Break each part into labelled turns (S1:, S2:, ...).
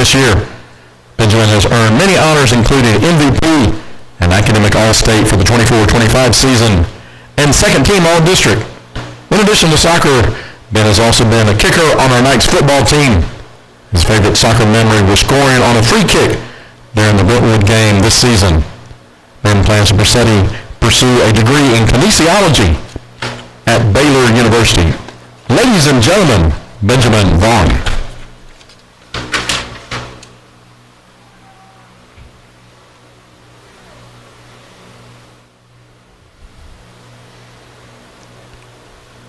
S1: this year. Benjamin has earned many honors, including MVP and Academic All-State for the 24-25 season, and second team All-District. In addition to soccer, Ben has also been a kicker on our Knights football team. His favorite soccer memory was scoring on a free kick during the Brentwood game this season. Ben plans to pursue a degree in kinesiology at Baylor University. Ladies and gentlemen, Benjamin Vaughn.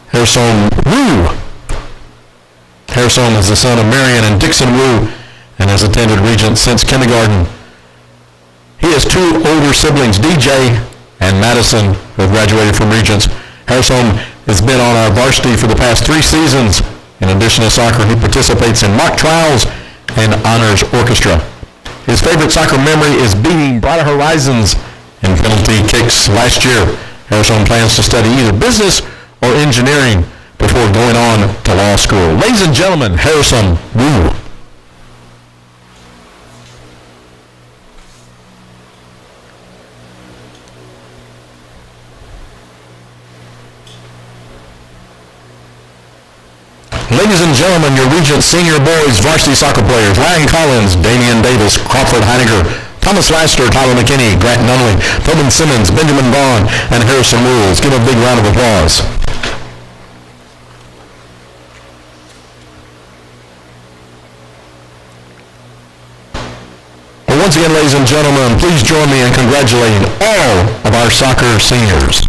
S1: Harrison Wu. Harrison is the son of Marion and Dixon Wu and has attended Regents since kindergarten. He has two older siblings, DJ and Madison, who have graduated from Regents. Harrison has been on our varsity for the past 3 seasons. In addition to soccer, he participates in mock trials and honors orchestra. His favorite soccer memory is beating Brighter Horizons in penalty kicks last year. Harrison plans to study either business or engineering before going on to law school. Ladies and gentlemen, Harrison Wu. Ladies and gentlemen, your Regent senior boys varsity soccer players: Ryan Collins, Damian Davis, Crawford Heiniger, Thomas Laster, Tyler McKinney, Grant Nunley, Tobin Simmons, Benjamin Vaughn, and Harrison Rules. Give a big round of applause. Well, once again, ladies and gentlemen, please join me in congratulating all of our soccer seniors.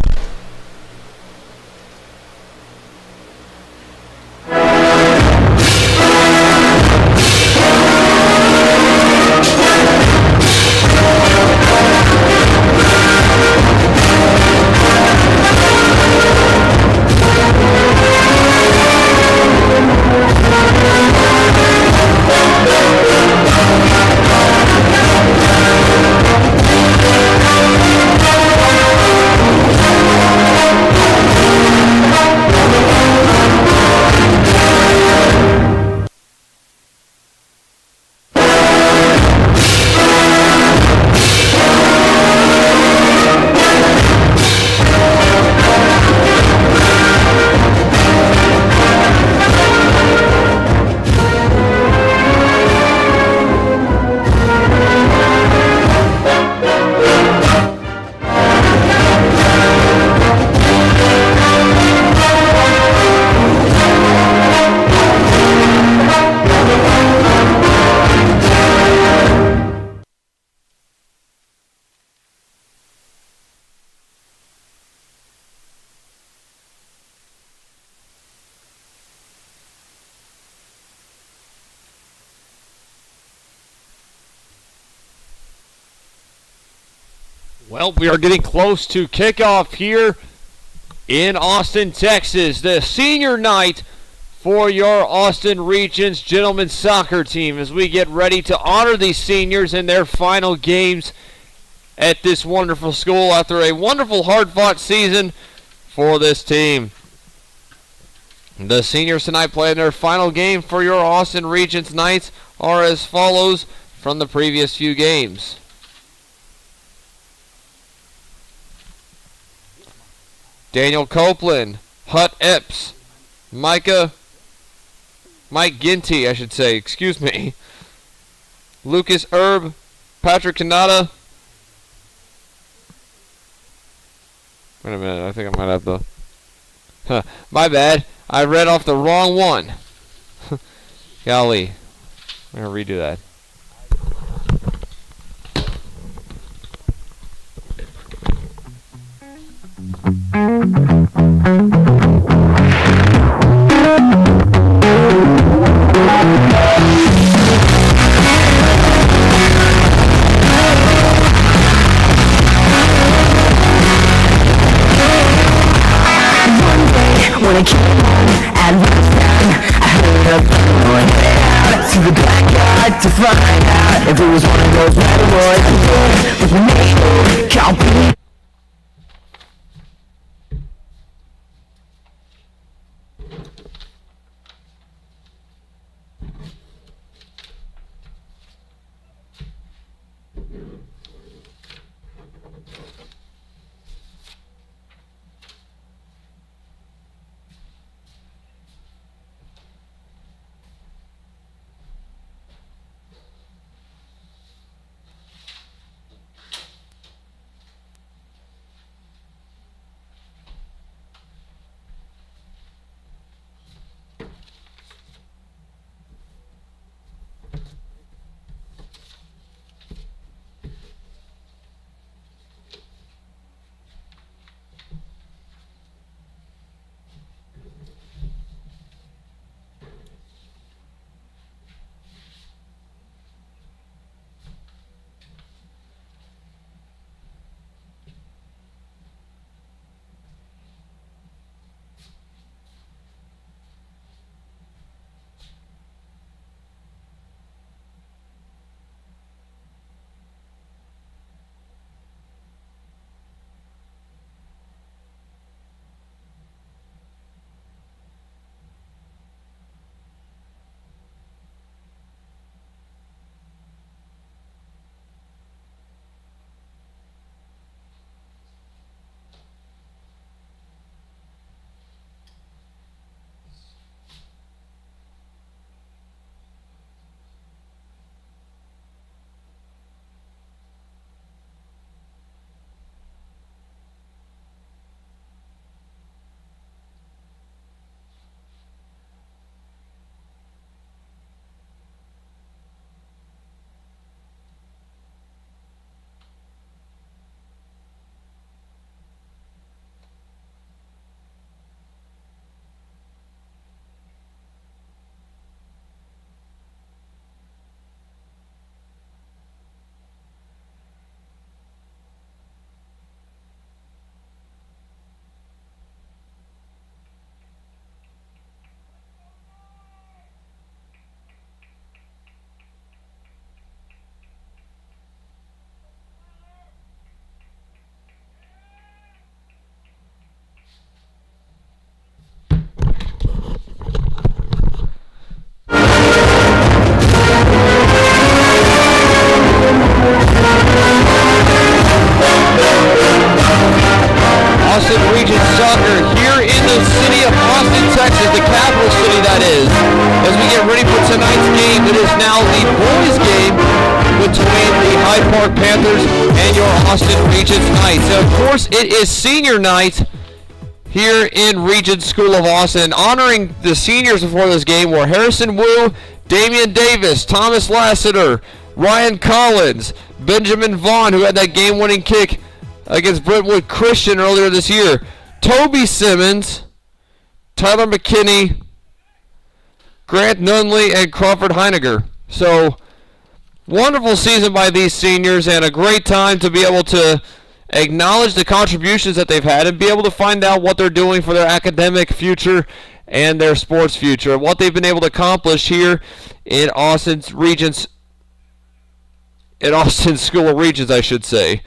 S2: Well, we are getting close to kickoff here in Austin, Texas. The senior night for your Austin Regents gentlemen's soccer team as we get ready to honor these seniors in their final games at this wonderful school after a wonderful hard-fought season for this team. The seniors tonight playing their final game for your Austin Regents Knights are as follows from the previous few games. Daniel Copeland, Hut Epps, Mike Ginty, I should say, excuse me. Lucas Erb, Patrick Kanata. Wait a minute, I think I might have the... my bad, I read off the wrong one. Golly, I'm going to redo that.
S3: When I came home at lunchtime, I heard a phone going out to the backyard to find out if it was one of those metal boys who did with my neighbor copy.
S2: between the Hyde Park Panthers and your Austin Regents Knights. And of course, it is senior night here in Regents School of Austin. Honoring the seniors before this game were Harrison Wu, Damian Davis, Thomas Lassiter, Ryan Collins, Benjamin Vaughn, who had that game-winning kick against Brentwood Christian earlier this year, Toby Simmons, Tyler McKinney, Grant Nunley, and Crawford Heiniger. So, wonderful season by these seniors, and a great time to be able to acknowledge the contributions that they've had and be able to find out what they're doing for their academic future and their sports future, and what they've been able to accomplish here in Austin's Regents, in Austin School of Regents, I should say.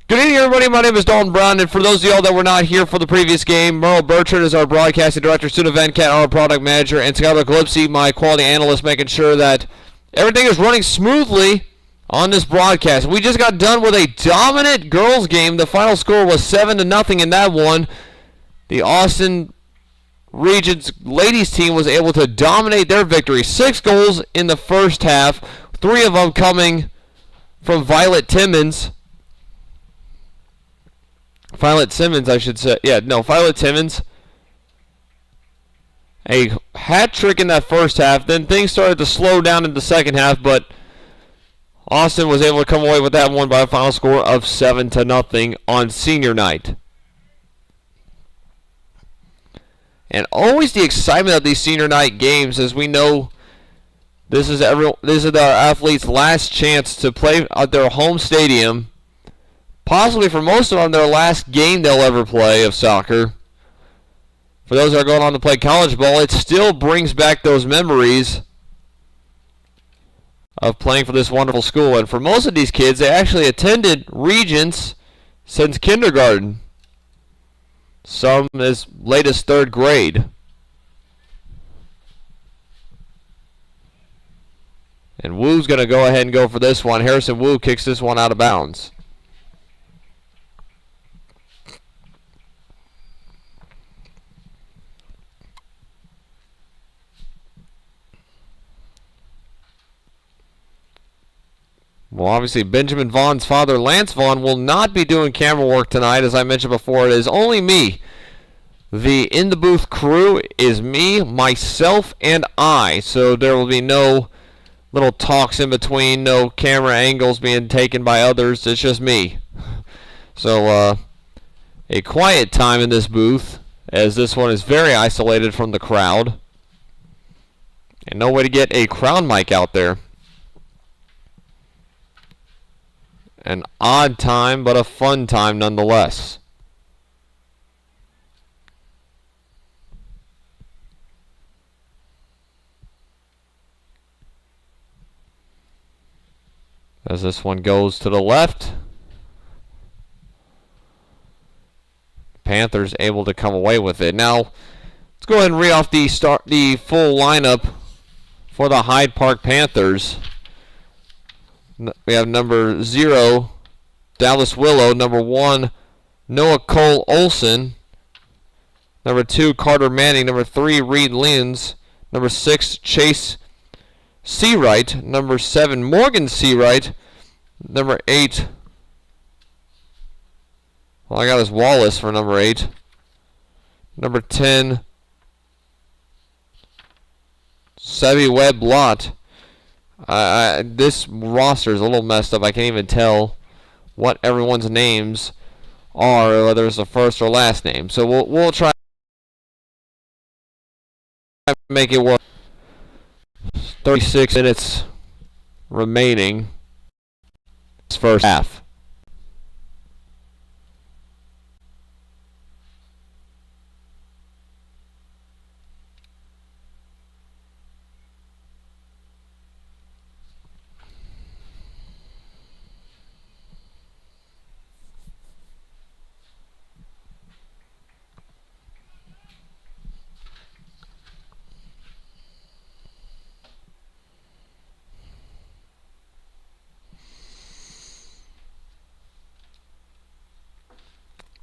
S2: Good evening, everybody. My name is Dalton Brown, and for those of y'all that were not here for the previous game, Merle Bertrand is our broadcasting director, Suna Venkat, our product manager, and Skylar Gillespie, my quality analyst, making sure that everything is running smoothly on this broadcast. We just got done with a dominant girls game. The final score was 7-0 in that one. The Austin Regents ladies team was able to dominate their victory. 6 goals in the first half, 3 of them coming from Violet Timmons. Violet Simmons, I should say. Yeah, no, Violet Timmons. A hat trick in that first half. Then things started to slow down in the second half, but Austin was able to come away with that one by a final score of 7-0 on senior night. And always the excitement of these senior night games, as we know this is our athletes' last chance to play at their home stadium. Possibly for most of them, their last game they'll ever play of soccer. For those that are going on to play college ball, it still brings back those memories of playing for this wonderful school. And for most of these kids, they actually attended Regents since kindergarten. Some as late as 3rd grade. And Wu's going to go ahead and go for this one. Harrison Wu kicks this one out of bounds. Well, obviously, Benjamin Vaughn's father, Lance Vaughn, will not be doing camera work tonight. As I mentioned before, it is only me. The In the Booth crew is me, myself, and I. So there will be no little talks in between, no camera angles being taken by others. It's just me. So a quiet time in this booth, as this one is very isolated from the crowd. And no way to get a crown mic out there. An odd time, but a fun time nonetheless. As this one goes to the left, Panthers able to come away with it. Now, let's go ahead and read off the full lineup for the Hyde Park Panthers. We have number 0, Dallas Willow. Number 1, Noah Cole Olson. Number 2, Carter Manning. Number 3, Reed Lins. Number 6, Chase Seawright. Number 7, Morgan Seawright. Number 8, well, I got his Wallace for number 8. Number 10, Sebi Webb Lott. This roster is a little messed up. I can't even tell what everyone's names are, or whether it's the first or last name. So we'll try to make it work. 36 minutes remaining this first half.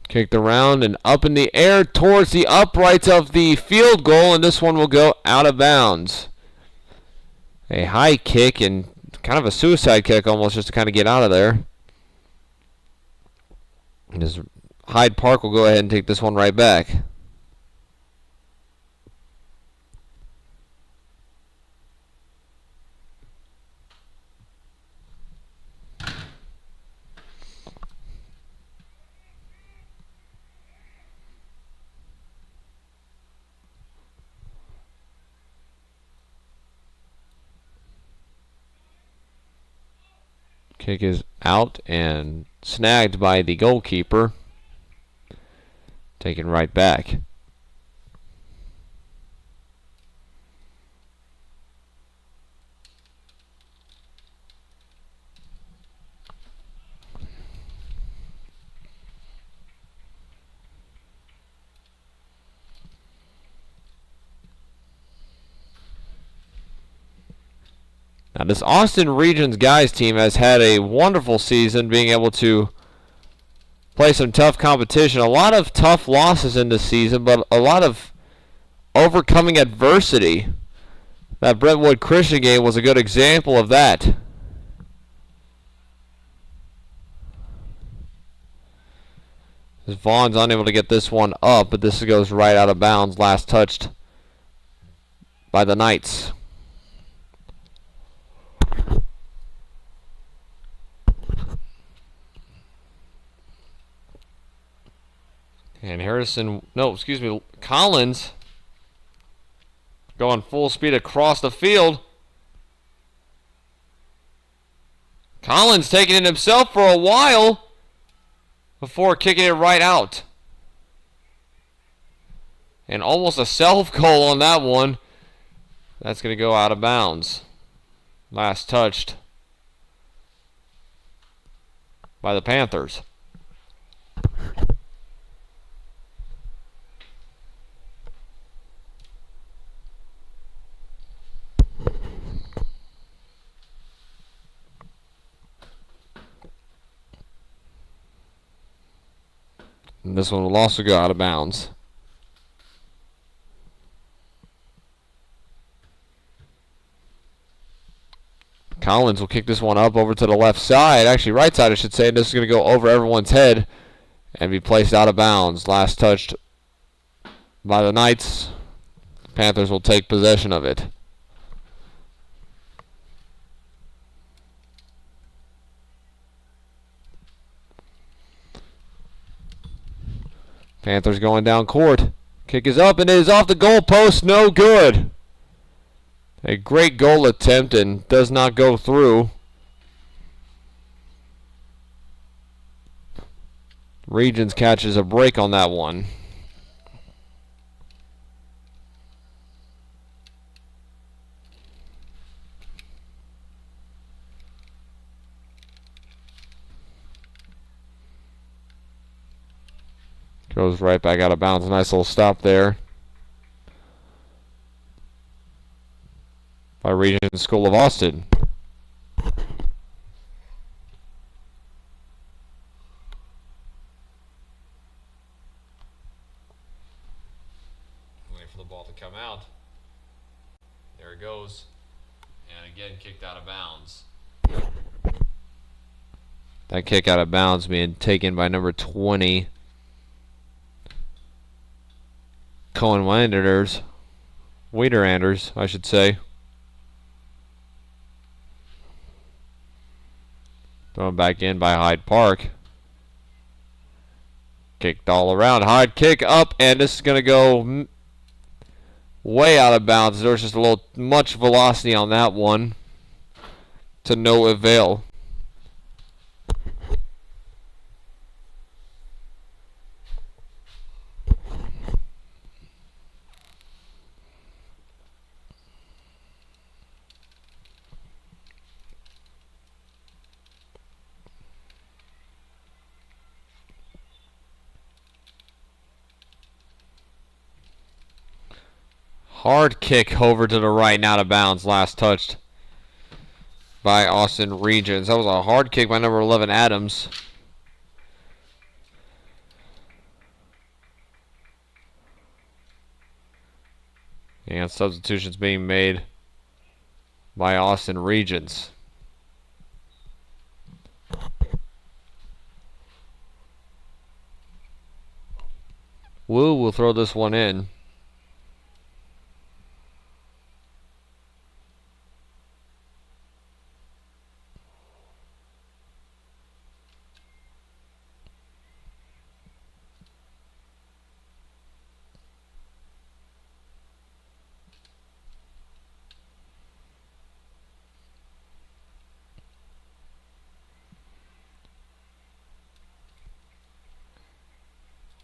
S2: Kicked around and up in the air towards the uprights of the field goal, and this one will go out of bounds. A high kick and kind of a suicide kick almost just to kind of get out of there. And as Hyde Park will go ahead and take this one right back. Kick is out and snagged by the goalkeeper. Taken right back. Now, this Austin Regents guys team has had a wonderful season, being able to play some tough competition. A lot of tough losses in this season, but a lot of overcoming adversity. That Brentwood Christian game was a good example of that. As Vaughn's unable to get this one up, but this goes right out of bounds. Last touched by the Knights. And Collins going full speed across the field. Collins taking it himself for a while before kicking it right out. And almost a self-goal on that one. That's going to go out of bounds. Last touched by the Panthers. And this one will also go out of bounds. Collins will kick this one up over to the left side. Actually, right side, I should say. And this is going to go over everyone's head and be placed out of bounds. Last touched by the Knights. The Panthers will take possession of it. Panthers going down court. Kick is up and it is off the goal post. No good. A great goal attempt and does not go through. Regents catches a break on that one. Goes right back out of bounds. Nice little stop there by Regents School of Austin. Wait for the ball to come out. There it goes. And again, kicked out of bounds. That kick out of bounds being taken by number 20. Cohen Wiederanders, I should say. Thrown back in by Hyde Park. Kicked all around. Hyde kick up, and this is going to go way out of bounds. There's just a little much velocity on that one to no avail. Hard kick over to the right and out of bounds. Last touched by Austin Regents. That was a hard kick by number 11, Adams. And substitutions being made by Austin Regents. Wu will throw this one in.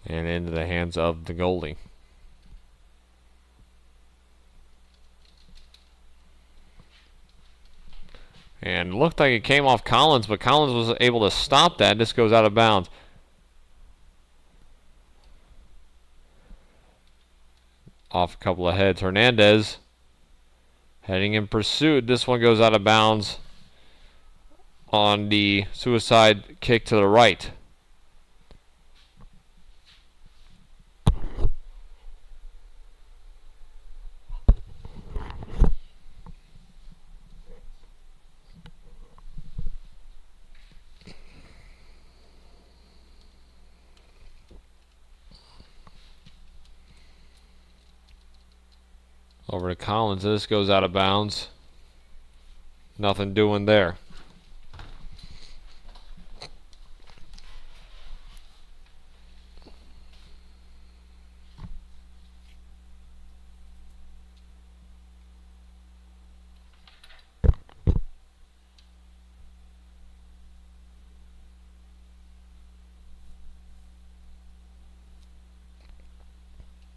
S2: And into the hands of the goalie. And looked like it came off Collins, but Collins was able to stop that. This goes out of bounds. Off a couple of heads. Hernandez heading in pursuit. This one goes out of bounds on the suicide kick to the right. Over to Collins. This goes out of bounds. Nothing doing there.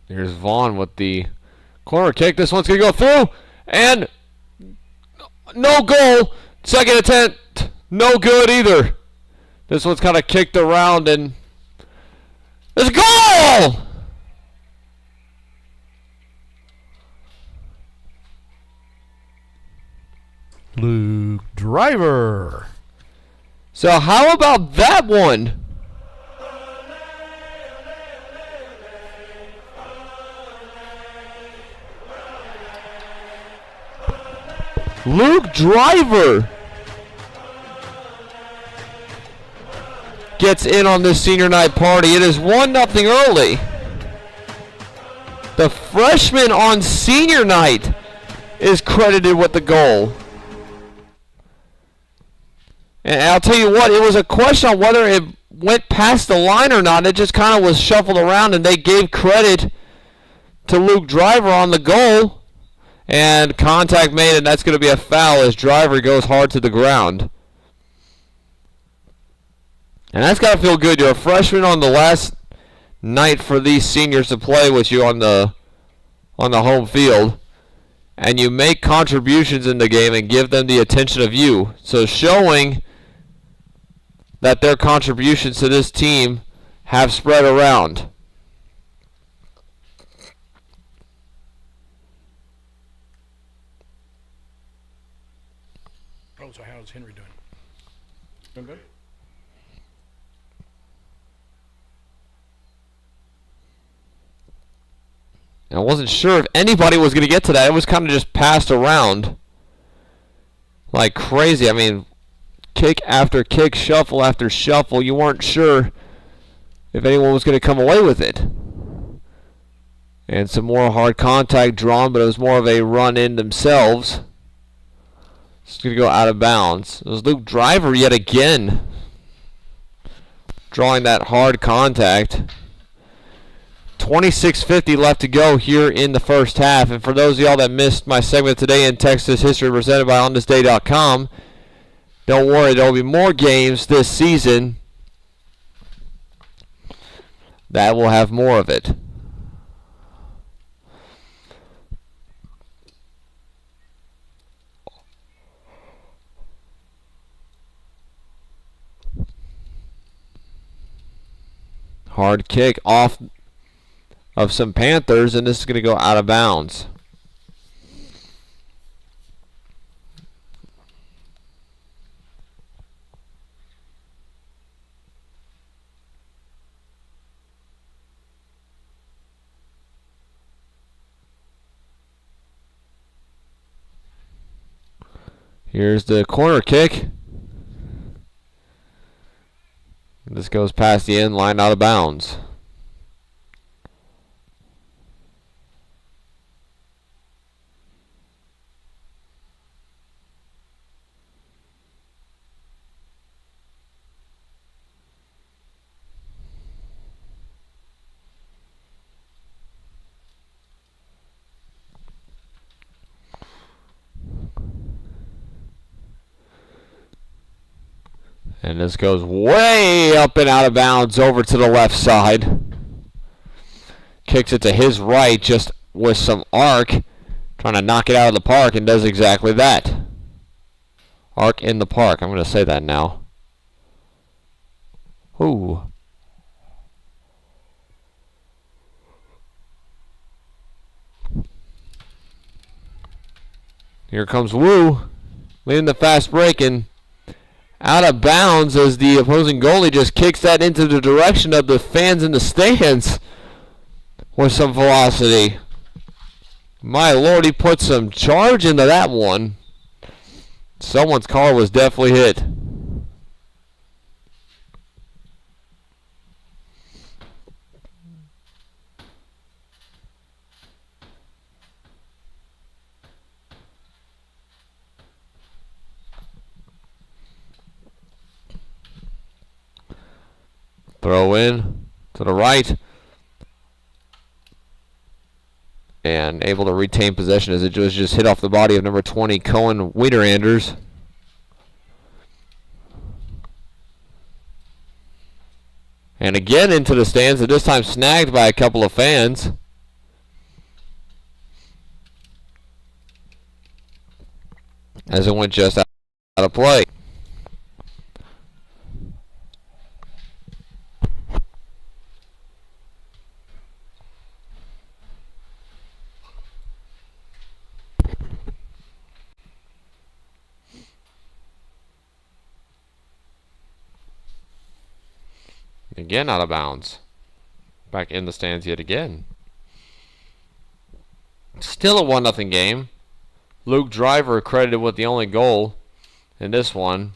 S2: Here's Vaughn with the corner kick. This one's going to go through. And no goal. Second attempt. No good either. This one's kind of kicked around and there's a goal!
S4: Luke Driver.
S2: So how about that one? Luke Driver gets in on this senior night party. It is 1-0 early. The freshman on senior night is credited with the goal. And I'll tell you what, it was a question on whether it went past the line or not. It just kind of was shuffled around, and they gave credit to Luke Driver on the goal. And contact made, and that's going to be a foul as Driver goes hard to the ground. And that's got to feel good. You're a freshman on the last night for these seniors to play with you on the home field. And you make contributions in the game and give them the attention of you. So showing that their contributions to this team have spread around.
S4: Oh, so how's Henry doing? Doing good?
S2: I wasn't sure if anybody was going to get to that. It was kind of just passed around like crazy. I mean, kick after kick, shuffle after shuffle. You weren't sure if anyone was going to come away with it. And some more hard contact drawn, but it was more of a run in themselves. It's going to go out of bounds. It was Luke Driver yet again drawing that hard contact. 26:50 left to go here in the first half. And for those of y'all that missed my segment today in Texas history presented by onthisday.com, don't worry, there will be more games this season that will have more of it. Hard kick off of some Panthers, and this is going to go out of bounds. Here's the corner kick. This goes past the end line, out of bounds. And this goes way up and out of bounds over to the left side. Kicks it to his right just with some arc. Trying to knock it out of the park and does exactly that. Arc in the park. I'm going to say that now. Ooh. Here comes Wu, leading the fast break and out of bounds as the opposing goalie just kicks that into the direction of the fans in the stands with some velocity. My lord, he put some charge into that one. Someone's car was definitely hit. Throw in to the right. And able to retain possession as it was just hit off the body of number 20, Cohen Wiederanders. And again into the stands, and this time snagged by a couple of fans. As it went just out of play. Again out of bounds. Back in the stands yet again. Still a 1-0 game. Luke Driver credited with the only goal in this one.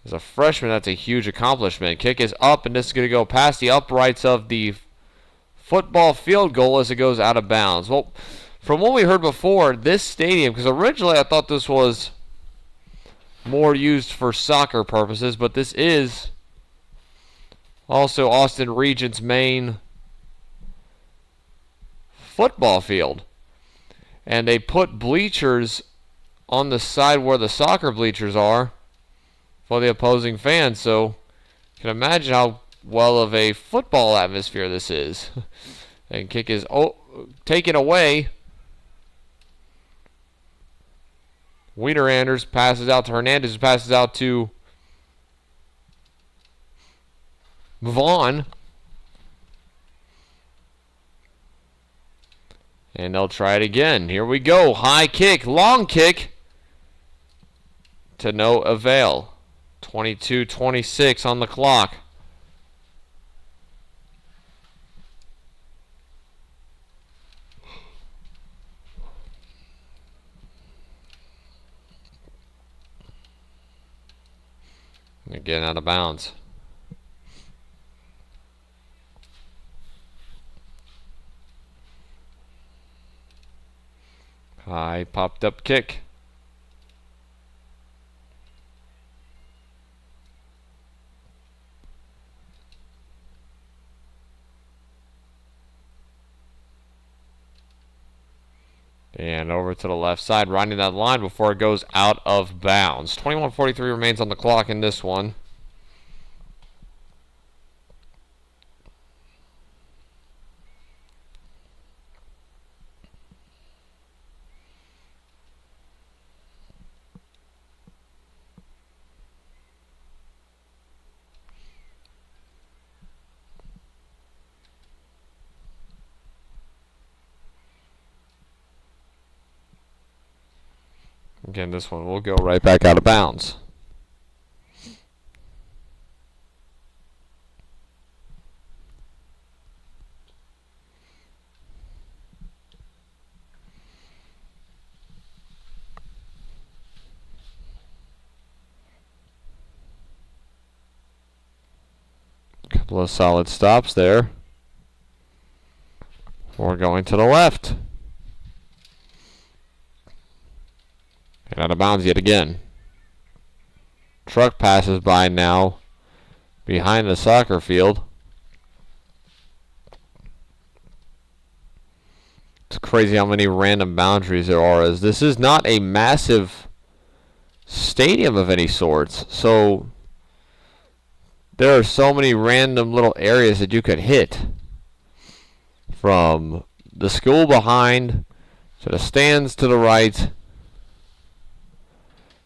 S2: As a freshman, that's a huge accomplishment. Kick is up, and this is going to go past the uprights of the football field goal as it goes out of bounds. Well, from what we heard before, this stadium, because originally I thought this was more used for soccer purposes, but this is also Austin Regents' main football field. And they put bleachers on the side where the soccer bleachers are for the opposing fans. So you can imagine how well of a football atmosphere this is. And kick is taken away. Wiederanders passes out to Hernandez, who passes out to Vaughn. And they'll try it again. Here we go. High kick. Long kick. To no avail. 22-26 on the clock. Again out of bounds. High popped up kick. And over to the left side, riding that line before it goes out of bounds. 21:43 remains on the clock in this one. Again, this one will go right back out of bounds. Couple of solid stops there. We're going to the left. And out of bounds yet again. Truck passes by now behind the soccer field. It's crazy how many random boundaries there are, as this is not a massive stadium of any sorts. So There are so many random little areas that you could hit. From the school behind to the stands to the right.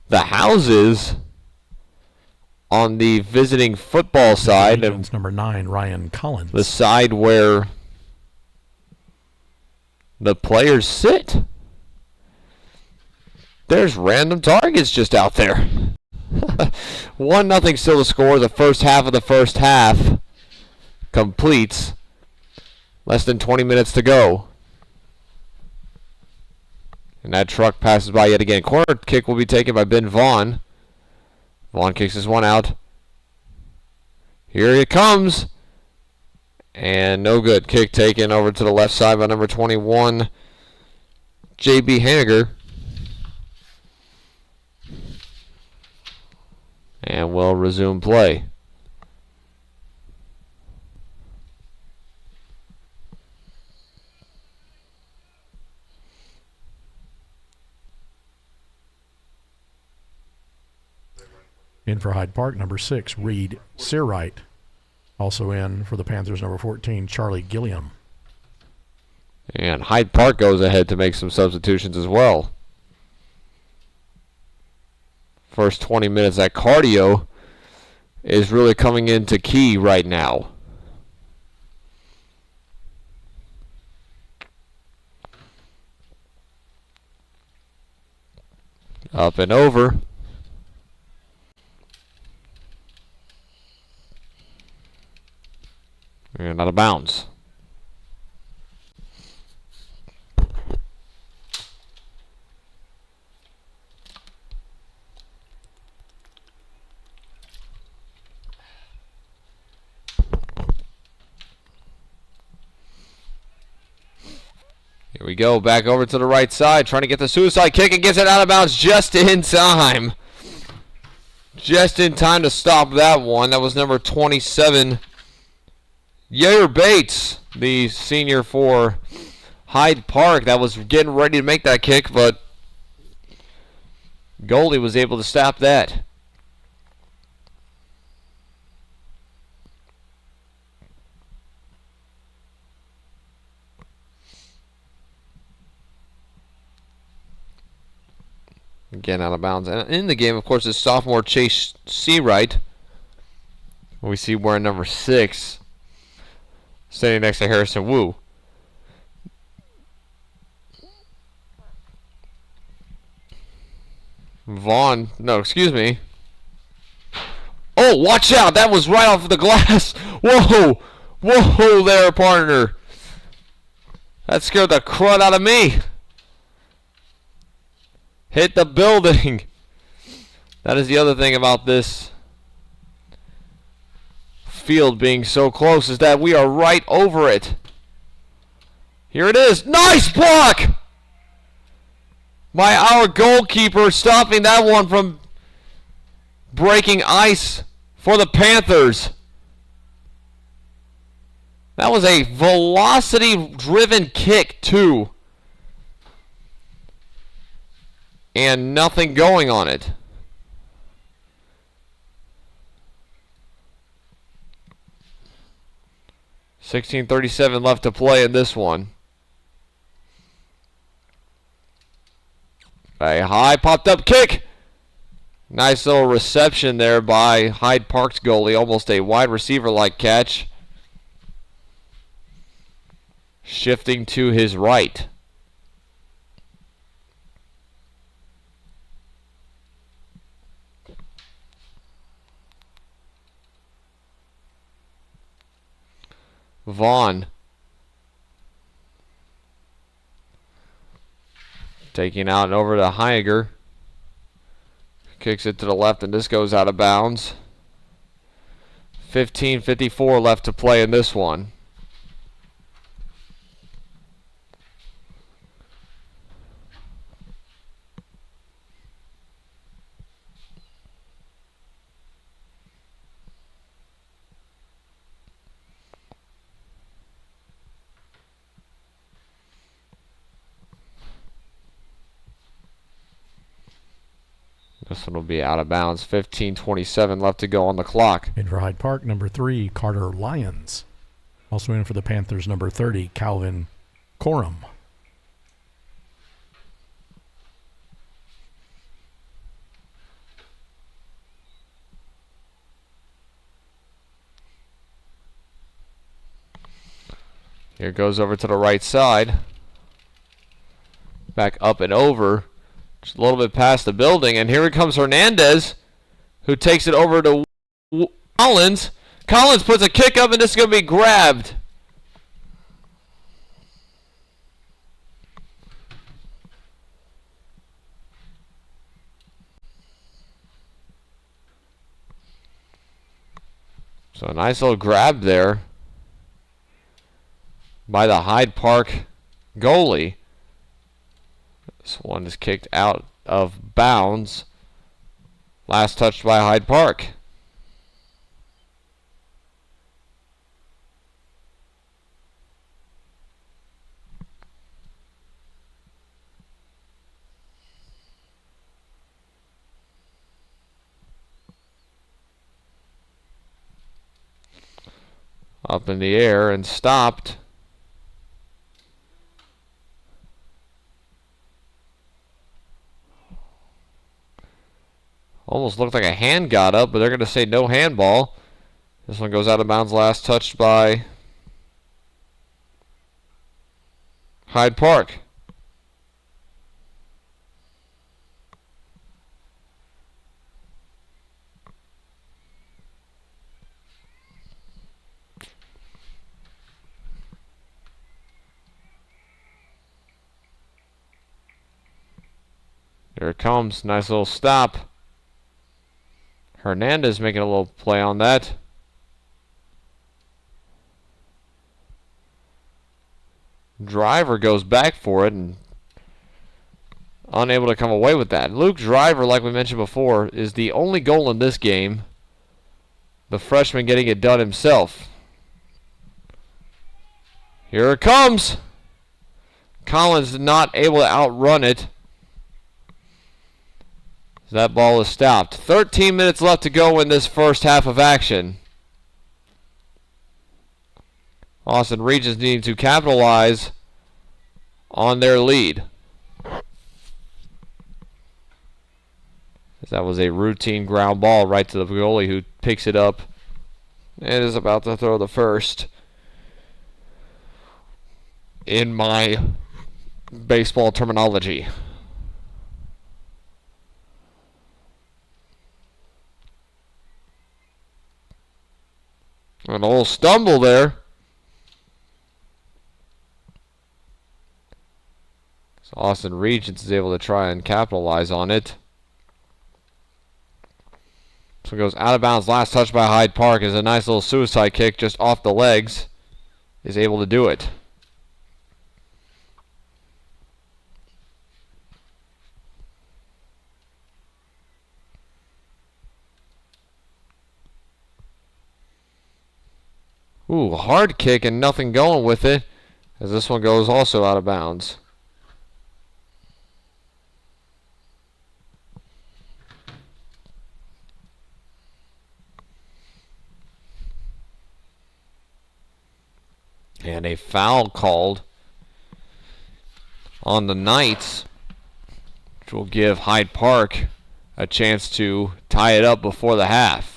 S2: The houses on the visiting football side.
S4: Regents number 9, Ryan Collins.
S2: The side where the players sit. There's random targets just out there. 1-0 still to score. The first half of the first half completes. Less than 20 minutes to go. And that truck passes by yet again. Corner kick will be taken by Ben Vaughn. Vaughn kicks this one out. Here it comes. And no good. Kick taken over to the left side by number 21, J.B. Haniger. And we'll resume play.
S4: In for Hyde Park, number 6, Reed Searwright. Also in for the Panthers, number 14, Charlie Gilliam.
S2: And Hyde Park goes ahead to make some substitutions as well. First 20 minutes, that cardio is really coming into key right now. Up and over. And out of bounds. Here we go, back over to the right side, trying to get the suicide kick and gets it out of bounds just in time. Just in time to stop that one. That was number 27, Yair Bates, the senior for Hyde Park. That was getting ready to make that kick, but goalie was able to stop that. Again, out of bounds. And in the game, of course, is sophomore Chase Seawright. We see wearing number 6, standing next to Harrison Wu. Vaughn, no, excuse me. Oh, watch out! That was right off the glass. Whoa, whoa, there, partner. That scared the crud out of me. Hit the building. That is the other thing about this field being so close, is that we are right over it. Here it is. Nice block by our goalkeeper, stopping that one from breaking ice for the Panthers. That was a velocity-driven kick, too. And nothing going on it. .37 left to play in this one. A high popped up kick. Nice little reception there by Hyde Park's goalie. Almost a wide receiver like catch. Shifting to his right. Vaughn taking out and over to Heiger. Kicks it to the left, and this goes out of bounds. 15:54 left to play in this one. This one will be out of bounds. 15:27 left to go on the clock.
S4: In for Hyde Park, number 3, Carter Lyons. Also in for the Panthers, number 30, Calvin Corum.
S2: Here goes over to the right side. Back up and over. Just a little bit past the building. And here comes Hernandez, who takes it over to Collins. Collins puts a kick up, and this is going to be grabbed. So a nice little grab there by the Hyde Park goalie. This one is kicked out of bounds. Last touched by Hyde Park. Up in the air and stopped. Almost looked like a hand got up, but they're going to say no handball. This one goes out of bounds, last touched by Hyde Park. There it comes. Nice little stop. Hernandez making a little play on that. Driver goes back for it and unable to come away with that. Luke Driver, like we mentioned before, is the only goal in this game. The freshman getting it done himself. Here it comes. Collins not able to outrun it. That ball is stopped. 13 minutes left to go in this first half of action. Austin Regents needing to capitalize on their lead. That was a routine ground ball right to the goalie, who picks it up and is about to throw the first. In my baseball terminology. An old stumble there. So Austin Regents is able to try and capitalize on it. So it goes out of bounds. Last touch by Hyde Park is a nice little suicide kick just off the legs. Is able to do it. Ooh, hard kick and nothing going with it, as this one goes also out of bounds. And a foul called on the Knights, which will give Hyde Park a chance to tie it up before the half.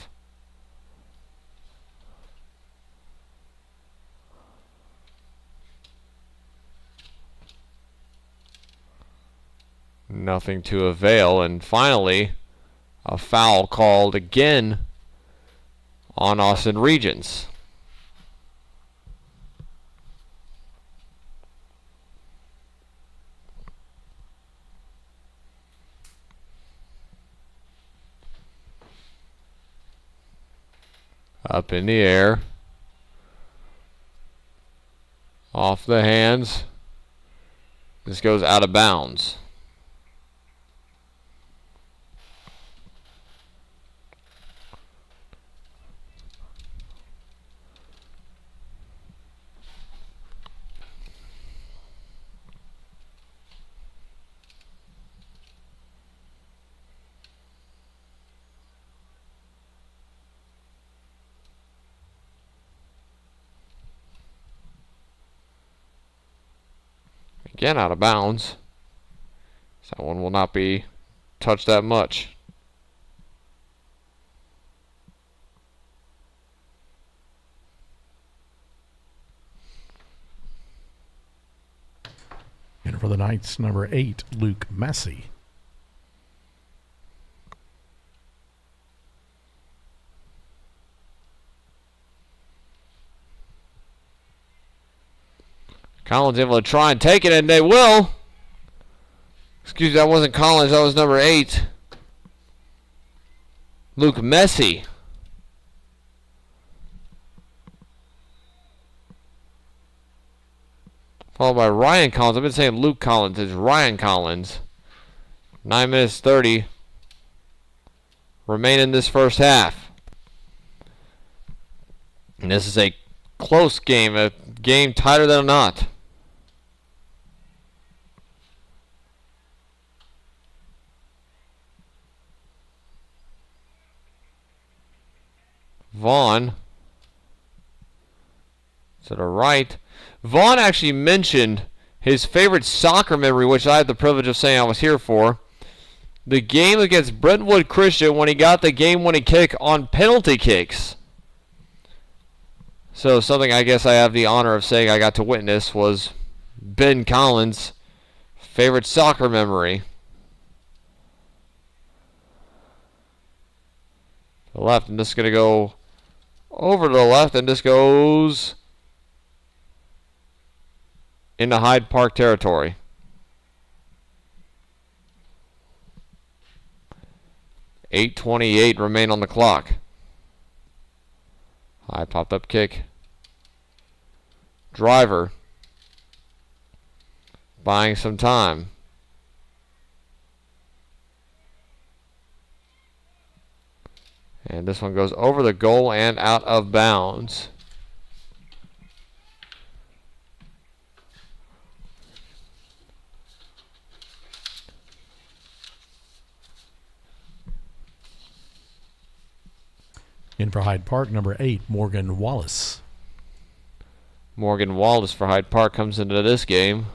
S2: Nothing to avail, and finally a foul called again on Austin Regents. Up in the air, off the hands. This goes out of bounds. Again, out of bounds. So that one will not be touched that much.
S4: And for the Knights, number 8, Luke Massey.
S2: Collins able to try and take it, and they will. Excuse me, that wasn't Collins, that was number 8. Luke Massey. Followed by Ryan Collins. I've been saying Luke Collins. It's Ryan Collins. 9 minutes 30 remain in this first half. And this is a close game, a game tighter than a knot. Vaughn to the right. Vaughn actually mentioned his favorite soccer memory, which I had the privilege of saying I was here for. The game against Brentwood Christian when he got the game-winning kick on penalty kicks. So something I guess I have the honor of saying I got to witness was Ben Collins' favorite soccer memory. To the left, and this is going to go over to the left, and this goes into Hyde Park territory. .8:28 remain on the clock. High popped up kick. Driver buying some time. And this one goes over the goal and out of bounds.
S4: In for Hyde Park, number 8, Morgan Wallace.
S2: Morgan Wallace for Hyde Park comes into this game.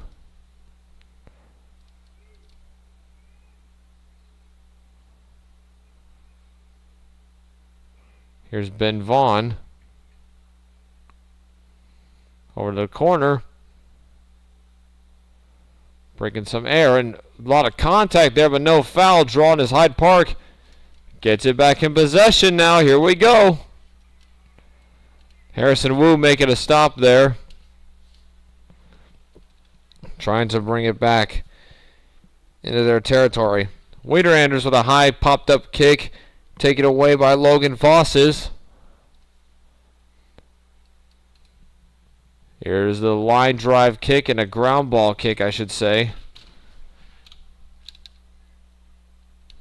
S2: Here's Ben Vaughn. Over to the corner. Breaking some air and a lot of contact there, but no foul drawn as Hyde Park gets it back in possession now. Here we go. Harrison Wu making a stop there. Trying to bring it back into their territory. Wiederanders with a high popped up kick. Taken away by Logan Fosses. Here's the line drive kick and a ground ball kick, I should say.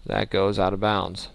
S2: That goes out of bounds.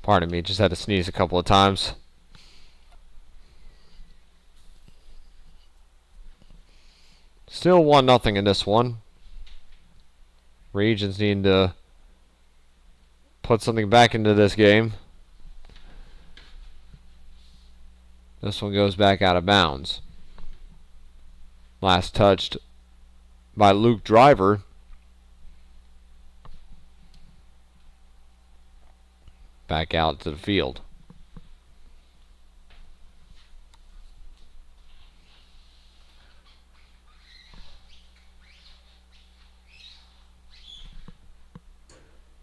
S2: Pardon me, just had to sneeze a couple of times. Still 1-0 in this one. Regents need to put something back into this game. This one goes back out of bounds. Last touched by Luke Driver. Back out to the field.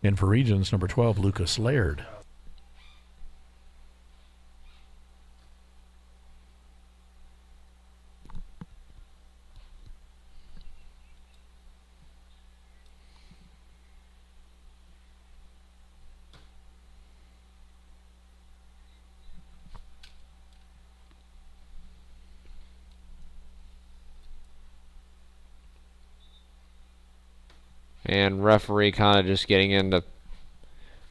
S4: In for Regents, number 12, Lucas Laird.
S2: And referee kind of just getting in the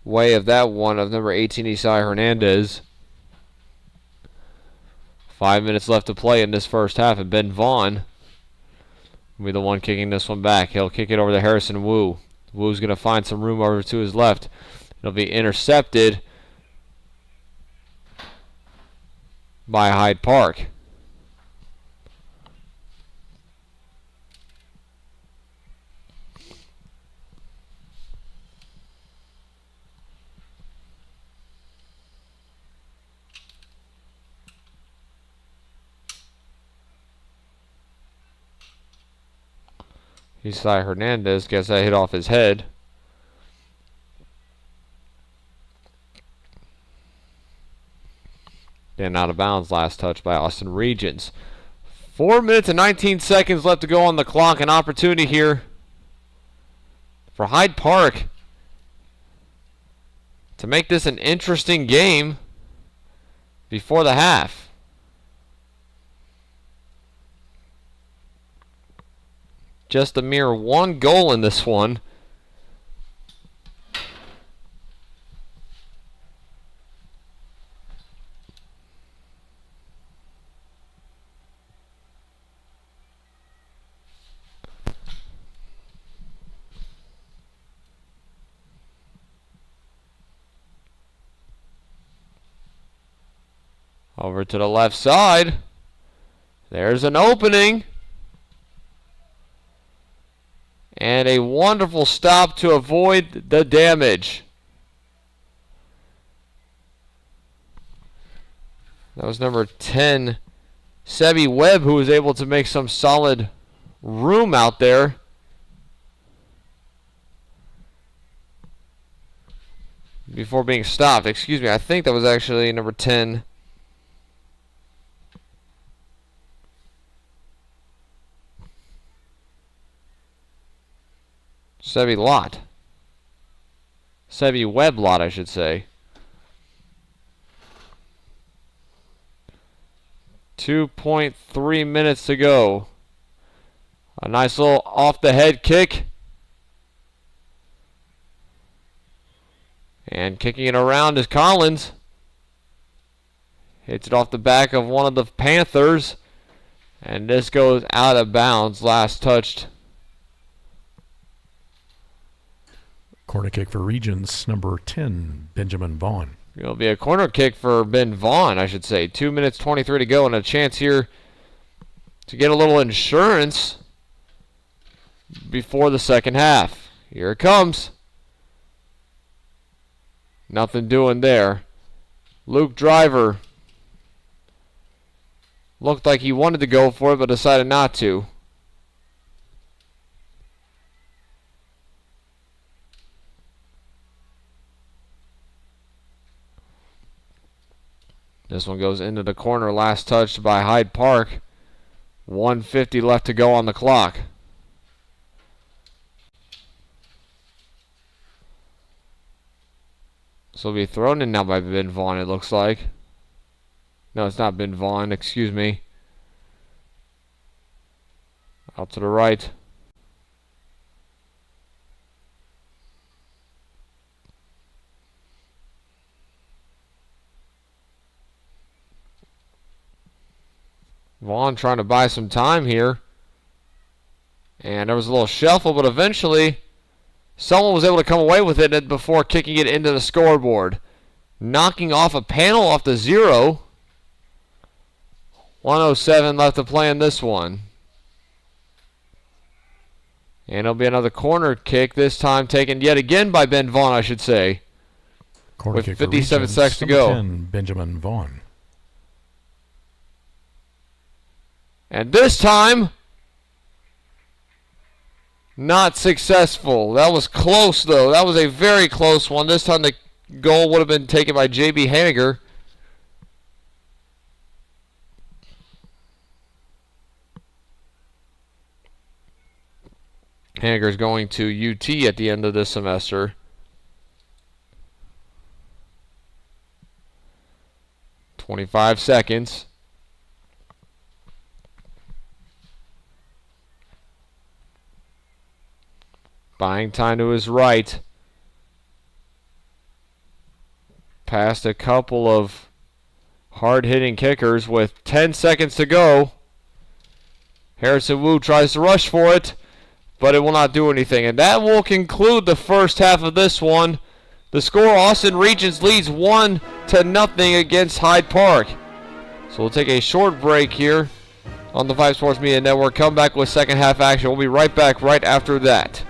S2: way of that one of number 18, Isai Hernandez. 5 minutes left to play in this first half, and Ben Vaughn will be the one kicking this one back. He'll kick it over to Harrison Wu. Wu's going to find some room over to his left. It'll be intercepted by Hyde Park. Isai Hernandez gets that hit off his head. Then out of bounds, last touch by Austin Regents. 4 minutes and 19 seconds left to go on the clock. An opportunity here for Hyde Park to make this an interesting game before the half. Just a mere one goal in this one. Over to the left side. There's an opening. And a wonderful stop to avoid the damage. That was number 10, Sebi Webb, who was able to make some solid room out there. Before being stopped. Excuse me, I think that was actually number 10. Sebi Lot. Sebi Webb Lot, I should say. 2.3 minutes to go. A nice little off-the-head kick. And kicking it around is Collins. Hits it off the back of one of the Panthers. And this goes out of bounds. Last touched.
S4: Corner kick for Regents, number 10, Benjamin Vaughn.
S2: It'll be a corner kick for Ben Vaughn, I should say. 2 minutes 23 to go, and a chance here to get a little insurance before the second half. Here it comes. Nothing doing there. Luke Driver looked like he wanted to go for it, but decided not to. This one goes into the corner, last touched by Hyde Park. 1:50 left to go on the clock. This will be thrown in now by Ben Vaughn, it looks like. No, it's not Ben Vaughn, excuse me. Out to the right. Vaughn trying to buy some time here. And there was a little shuffle, but eventually someone was able to come away with it before kicking it into the scoreboard. Knocking off a panel off the zero. 1:07 left to play in this one. And it'll be another corner kick, this time taken yet again by Ben Vaughn, I should say.
S4: Corner
S2: With
S4: kick for
S2: 57
S4: Regents,
S2: seconds to
S4: number
S2: go.
S4: 10, Benjamin Vaughn.
S2: And this time, not successful. That was close, though. That was a very close one. This time the goal would have been taken by J.B. Haniger. Haniger's going to UT at the end of this semester. 25 seconds. Buying time to his right. Past a couple of hard-hitting kickers with 10 seconds to go. Harrison Wu tries to rush for it, but it will not do anything. And that will conclude the first half of this one. The score, Austin Regents leads 1-0 against Hyde Park. So we'll take a short break here on the Vype Sports Media Network. Come back with second half action. We'll be right back right after that.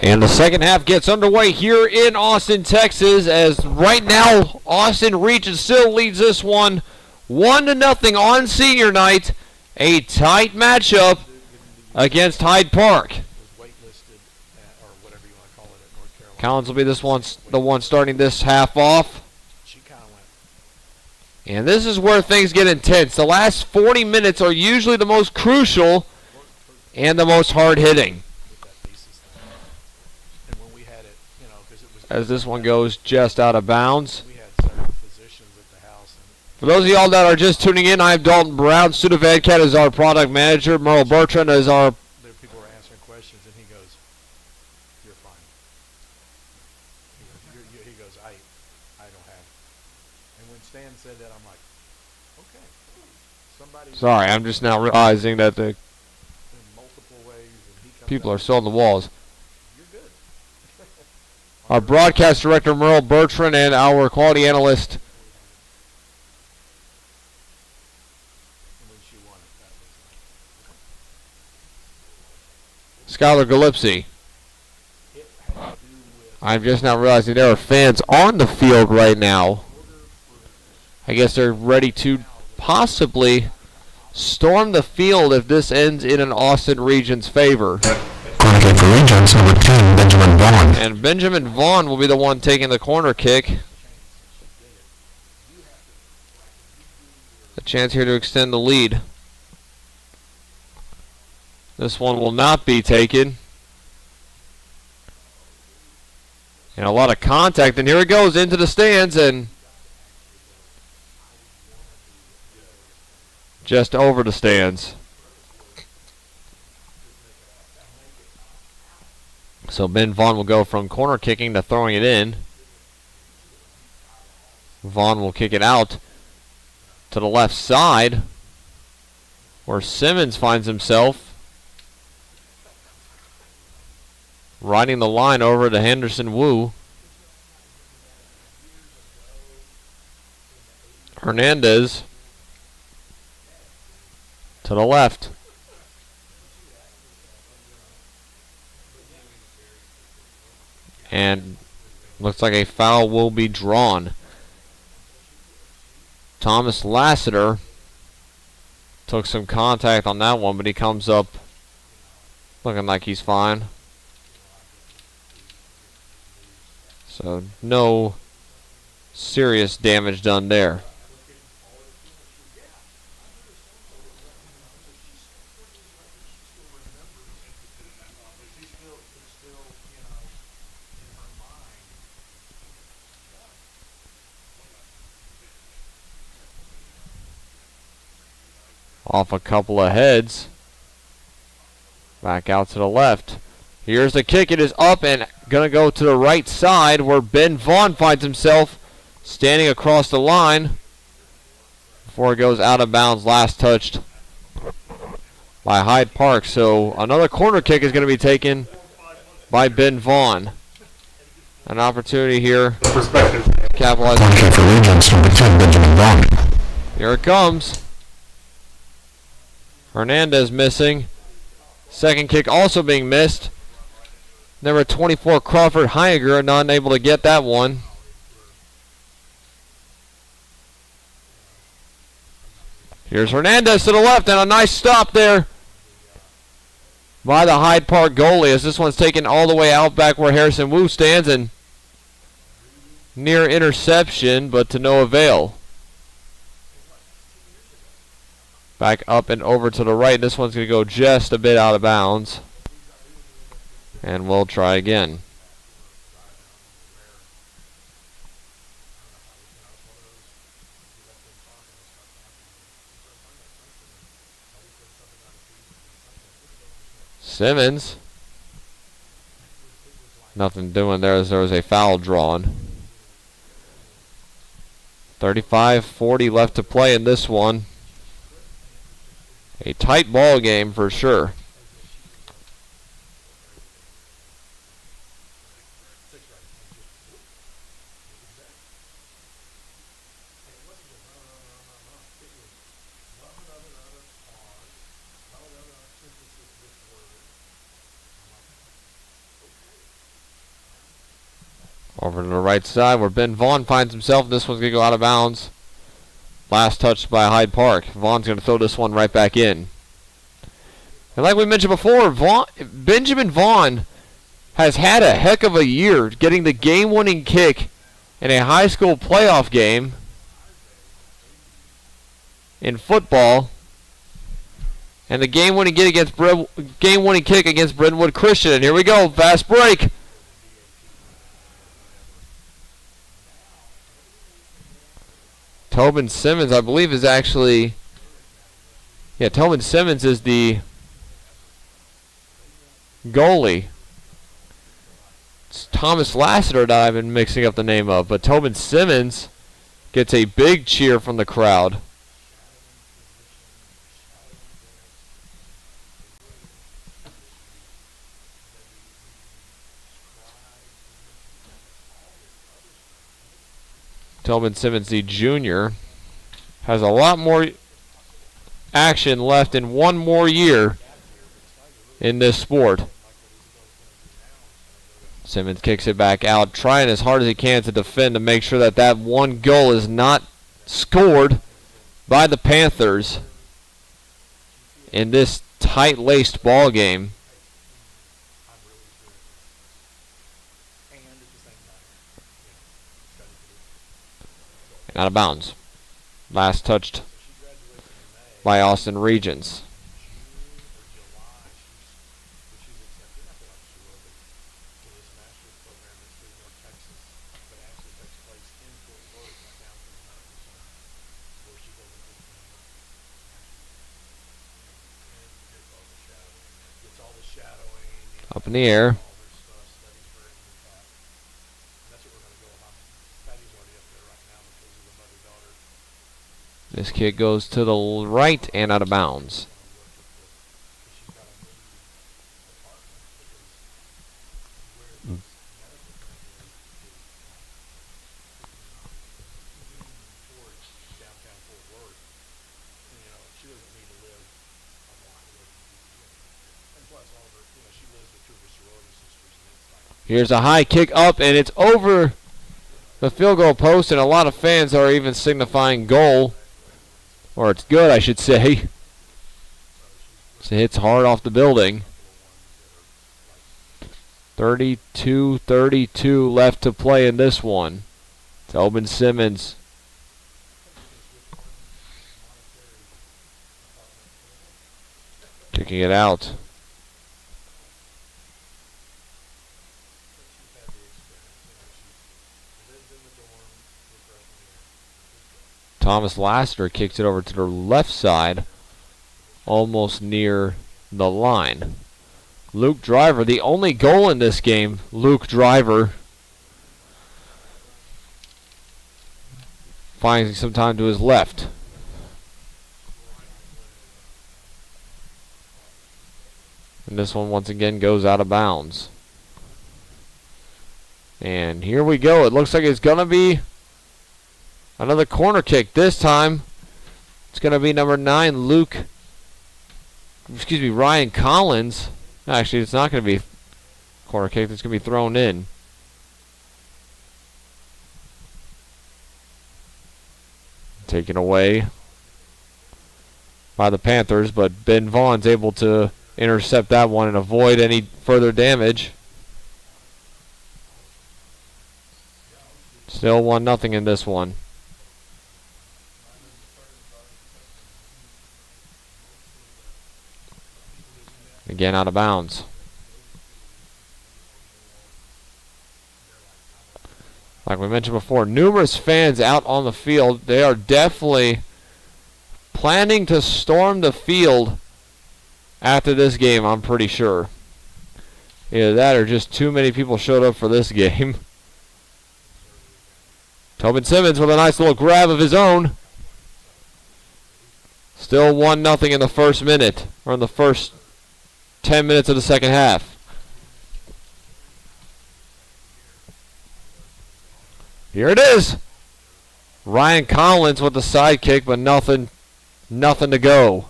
S2: And the second half gets underway here in Austin, Texas, as right now Austin Regents still leads this one 1-0 on senior night. A tight matchup against Hyde Park. Collins will be the one starting this half off. And this is where things get intense. The last 40 minutes are usually the most crucial and the most hard-hitting. As this one goes just out of bounds. For those of y'all that are just tuning in, I'm Dalton Brown. Student Cat is our product manager. Merle Bertrand is our...
S4: People are answering questions, and he goes, "You're fine." He goes, I don't have it. And when Stan said that, I'm like, okay. Somebody.
S2: Sorry, I'm just now realizing that the
S4: In multiple ways, and he comes
S2: people
S4: out,
S2: are still on the walls.
S4: "You're good."
S2: Our broadcast director, Merle Bertrand, and our quality analyst,
S4: And when she won it, that was
S2: Skylar Gillespie.
S4: it had to do with
S2: I'm just now realizing there are fans on the field right now. I guess they're ready to possibly storm the field if this ends in an Austin Regents favor.
S1: Corner kick for Regents, number 10, Benjamin Vaughn.
S2: And Benjamin Vaughn will be the one taking the corner kick. A chance here to extend the lead. This one will not be taken. And a lot of contact, and here it goes into the stands, and just over the stands. So Ben Vaughn will go from corner kicking to throwing it in. Vaughn will kick it out to the left side, where Simmons finds himself riding the line over to Henderson Wu. Hernandez to the left. And looks like a foul will be drawn. Thomas Lassiter took some contact on that one, but he comes up looking like he's fine. So no serious damage done there. Off a couple of heads. Back out to the left. Here's the kick. It is up and going to go to the right side where Ben Vaughn finds himself standing across the line before it goes out of bounds. Last touched by Hyde Park. So another corner kick is going to be taken by Ben Vaughn. An opportunity here. Capitalize.
S1: Corner kick for Regents, number 10, Benjamin Vaughn.
S2: Here it comes. Hernandez missing. Second kick also being missed. Number 24, Crawford Heiger, not able to get that one. Here's Hernandez to the left, and a nice stop there by the Hyde Park goalie, as this one's taken all the way out back where Harrison Wu stands, and near interception, but to no avail. Back up and over to the right. This one's going to go just a bit out of bounds. And we'll try again. Simmons. Nothing doing there as there was a foul drawn. 35-40 left to play in this one. A tight ball game for sure. Over to the right side where Ben Vaughn finds himself. This one's going to go out of bounds. Last touch by Hyde Park. Vaughn's going to throw this one right back in. And like we mentioned before, Benjamin Vaughn has had a heck of a year getting the game-winning kick in a high school playoff game in football. And the game-winning kick against Brentwood Christian. And here we go, fast break. Tobin Simmons, I believe, is actually... Yeah, Tobin Simmons is the goalie. It's Thomas Lassiter that I've been mixing up the name of. But Tobin Simmons gets a big cheer from the crowd. Tobin Simmons, the junior, has a lot more action left in one more year in this sport. Simmons kicks it back out, trying as hard as he can to defend to make sure that that one goal is not scored by the Panthers in this tight-laced ball game. Out of bounds. Last touched by Austin Regents. Up in the air. This kick goes to the right and out of bounds. Here's a high kick up, and it's over the field goal post, and a lot of fans are even signifying goal. Or it's good, I should say. So it hits hard off the building. 32-32 left to play in this one. Tobin Simmons. Kicking it out. Thomas Lassiter kicks it over to the left side, almost near the line. Luke Driver, the only goal in this game, Luke Driver, finding some time to his left. And this one once again goes out of bounds. And here we go. It looks like it's going to be another corner kick. This time, it's going to be number 9, Ryan Collins. Actually, it's not going to be a corner kick. It's going to be thrown in. Taken away by the Panthers, but Ben Vaughn's able to intercept that one and avoid any further damage. Still 1-0 in this one. Again out of bounds. Like we mentioned before, numerous fans out on the field. They are definitely planning to storm the field after this game, I'm pretty sure. Either that or just too many people showed up for this game. Tobin Simmons with a nice little grab of his own. Still 1-0 in the first minute, or in the first 10 minutes of the second half. Here it is. Ryan Collins with the side kick, but nothing to go.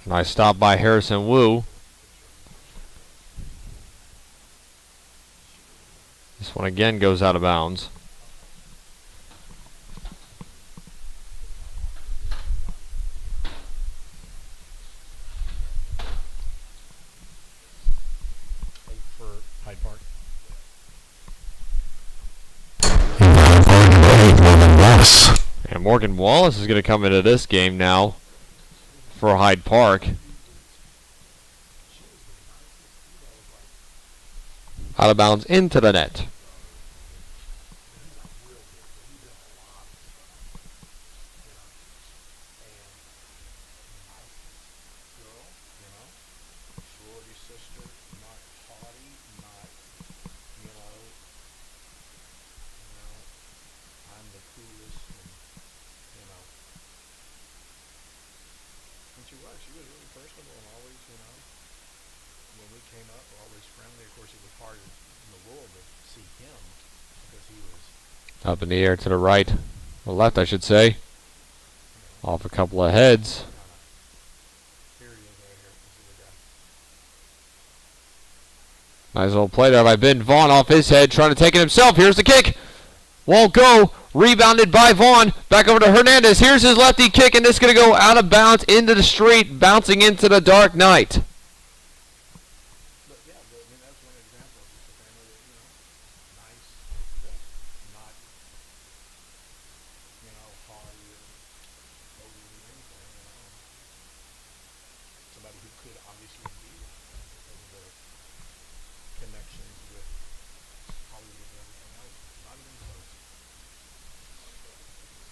S2: Nice stop by Harrison Wu. This one again goes out of bounds.
S4: For Hyde Park.
S1: Morgan Wallace.
S2: And Morgan Wallace is going to come into this game now for Hyde Park. Out of bounds into the net. Up in the air to the right, or left I should say. Off a couple of heads. Nice little play there by Ben Vaughn off his head, trying to take it himself. Here's the kick. Won't go. Rebounded by Vaughn. Back over to Hernandez. Here's his lefty kick, and it's going to go out of bounds into the street, bouncing into the dark night.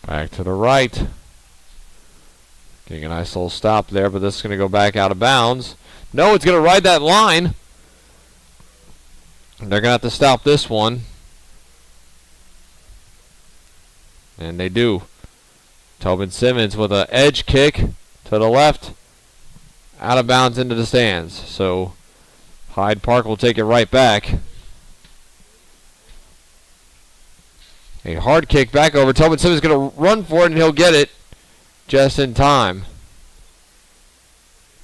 S2: Back to the right. Getting a nice little stop there, but this is going to go back out of bounds. No, it's going to ride that line. They're going to have to stop this one. And they do. Tobin Simmons with an edge kick to the left. Out of bounds into the stands. So Hyde Park will take it right back. A hard kick back over. Tobin Simmons is going to run for it, and he'll get it just in time.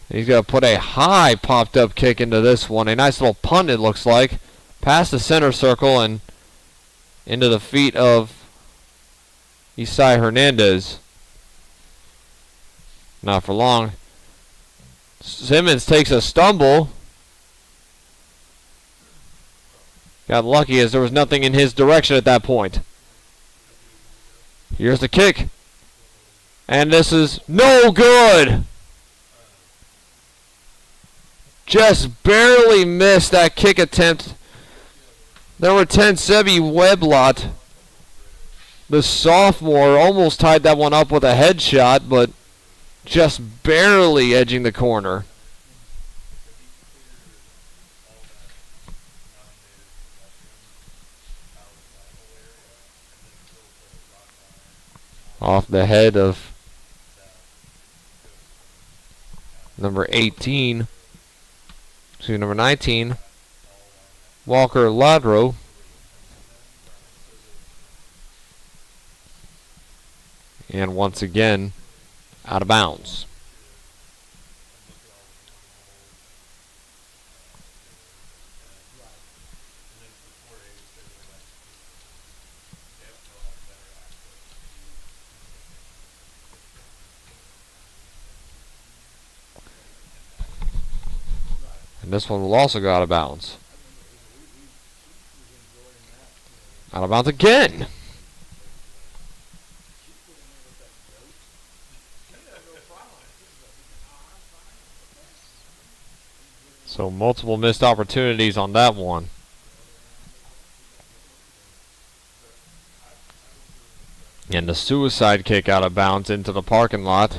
S2: He's going to put a high popped-up kick into this one. A nice little punt, it looks like. Past the center circle and into the feet of Isai Hernandez. Not for long. Simmons takes a stumble. Got lucky as there was nothing in his direction at that point. Here's the kick. And this is no good. Just barely missed that kick attempt. Number 10, Sebi Weblot, the sophomore, almost tied that one up with a headshot, but just barely edging the corner. Off the head of number 18, number 19, Walker Ladro. And once again, out of bounds. And this one will also go out of bounds. Out of bounds again. So multiple missed opportunities on that one. And the suicide kick out of bounds into the parking lot.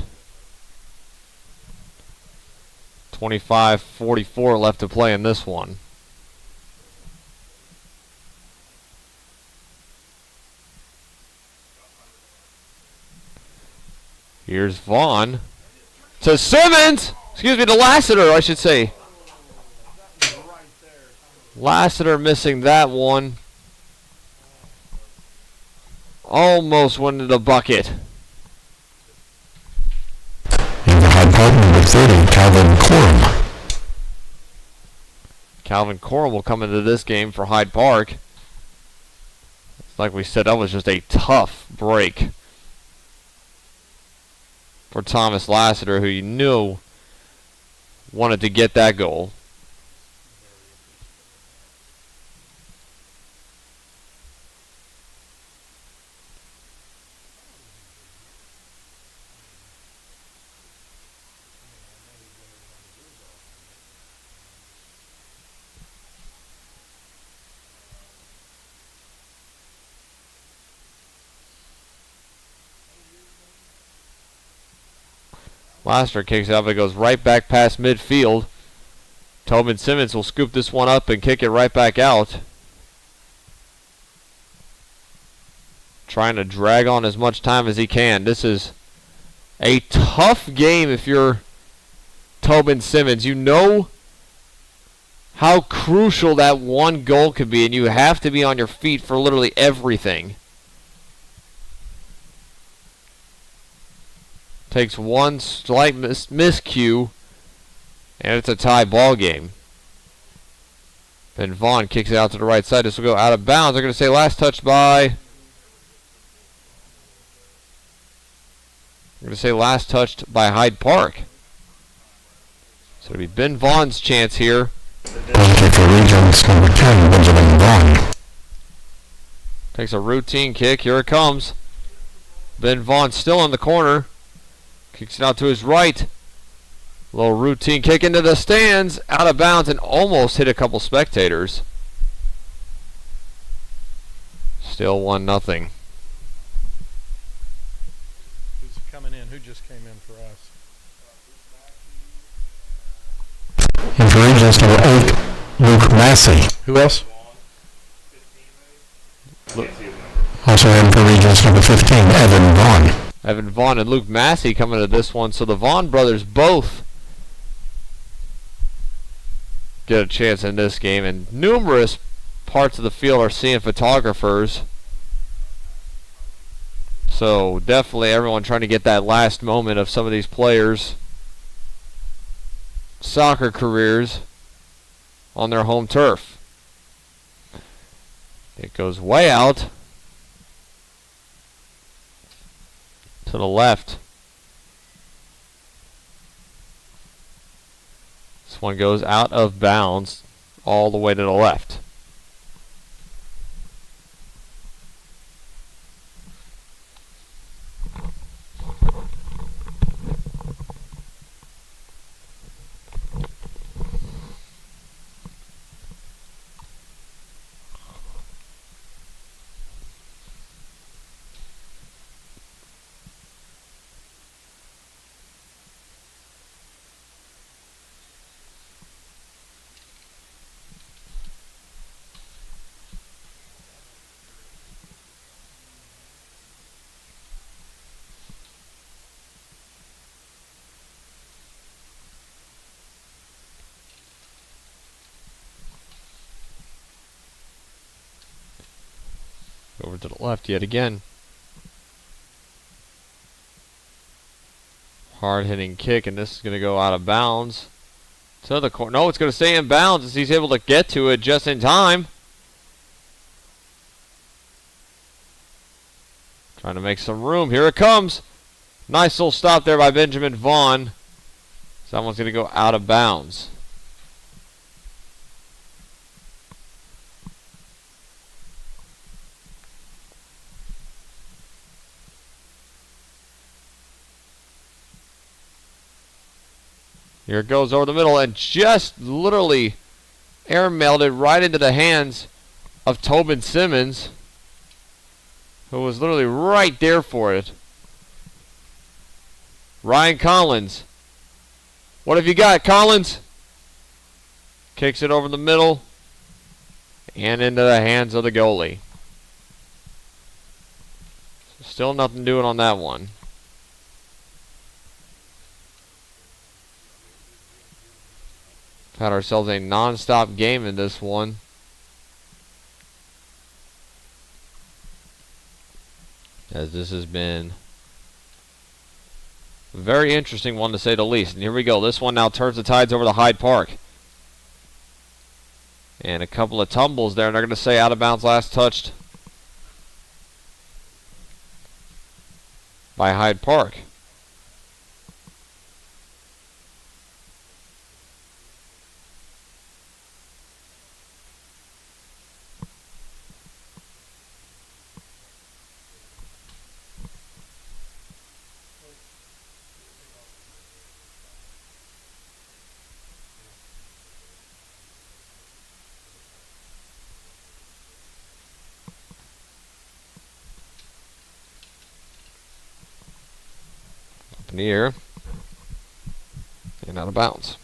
S2: 25-44 left to play in this one. Here's Vaughn to Simmons. Excuse me, to Lassiter, I should say. Lassiter missing that one. Almost went into the bucket.
S1: And the Hyde Park number 30, Calvin Corum.
S2: Calvin Corum will come into this game for Hyde Park. Like we said, that was just a tough break for Thomas Lassiter, who you knew wanted to get that goal. Lassiter kicks it up. It goes right back past midfield. Tobin Simmons will scoop this one up and kick it right back out. Trying to drag on as much time as he can. This is a tough game if you're Tobin Simmons. You know how crucial that one goal could be, and you have to be on your feet for literally everything. Takes one slight miscue, and it's a tie ball game. Ben Vaughn kicks it out to the right side. This will go out of bounds. They're going to say last touched by... We're going to say last touched by Hyde Park. So it'll be Ben Vaughn's chance here.
S1: Penalty for Regents, number 10, Benjamin Vaughn.
S2: Takes a routine kick. Here it comes. Ben Vaughn still in the corner. Kicks it out to his right. Little routine kick into the stands. Out of bounds and almost hit a couple spectators. Still 1-0.
S4: Who's coming in? Who just came in for us?
S1: And for Regents, number 8, Luke Massey.
S4: Who else?
S1: Also in for Regents, number 15, Evan Vaughn.
S2: Evan Vaughn and Luke Massey coming to this one. So the Vaughn brothers both get a chance in this game. And numerous parts of the field are seeing photographers. So definitely everyone trying to get that last moment of some of these players' soccer careers on their home turf. It goes way out to the left. This one goes out of bounds all the way to the left. Over to the left yet again. Hard hitting kick, and this is going to go out of bounds to the corner. No, it's going to stay in bounds as he's able to get to it just in time. Trying to make some room. Here it comes. Nice little stop there by Benjamin Vaughn. So that one's going to go out of bounds. Here it goes over the middle and just literally airmailed it right into the hands of Tobin Simmons, who was literally right there for it. Ryan Collins. What have you got, Collins? Kicks it over the middle and into the hands of the goalie. Still nothing doing on that one. Had ourselves a non-stop game in this one. As this has been Very interesting one to say the least. And here we go. This one now turns the tides over to Hyde Park. And a couple of tumbles there, and they're going to say out of bounds, last touched by Hyde Park. In the air and out of bounds.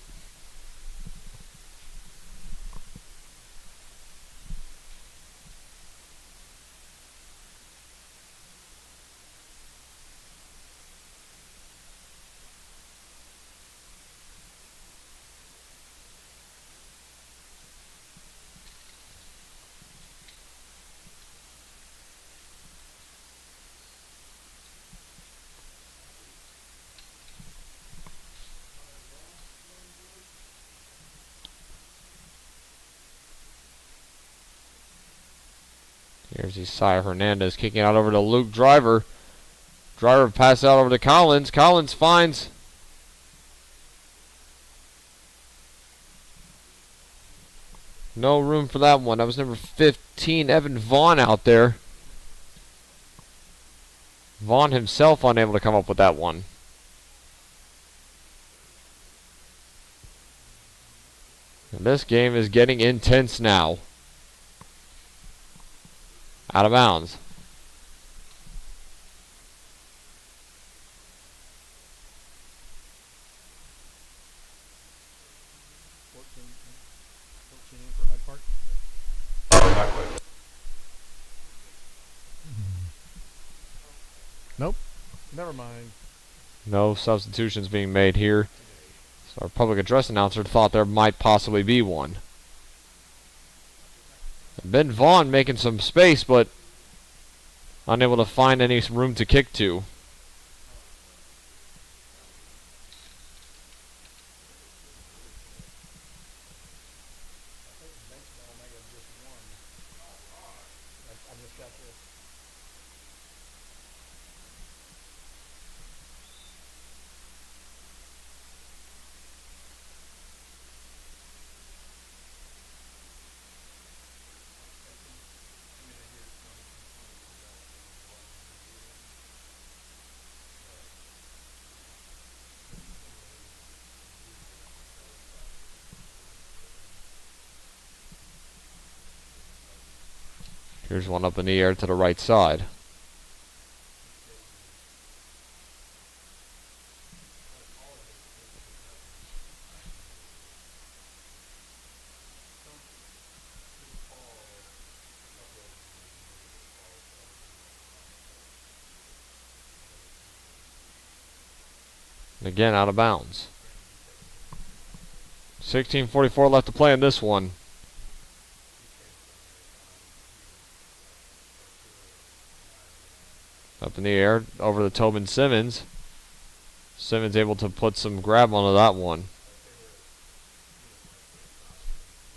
S2: Here's Isaiah Hernandez kicking out over to Luke Driver. Driver passes out over to Collins. Collins finds no room for that one. That was number 15, Evan Vaughn, out there. Vaughn himself unable to come up with that one. And this game is getting intense now. Out of bounds.
S4: Nope. Never mind.
S2: No substitutions being made here. So our public address announcer thought there might possibly be one. Ben Vaughn making some space, but unable to find any room to kick to. Here's one up in the air to the right side. And again, out of bounds. 16:44 left to play in this one. Up in the air, over to Tobin Simmons. Simmons able to put some grab onto that one.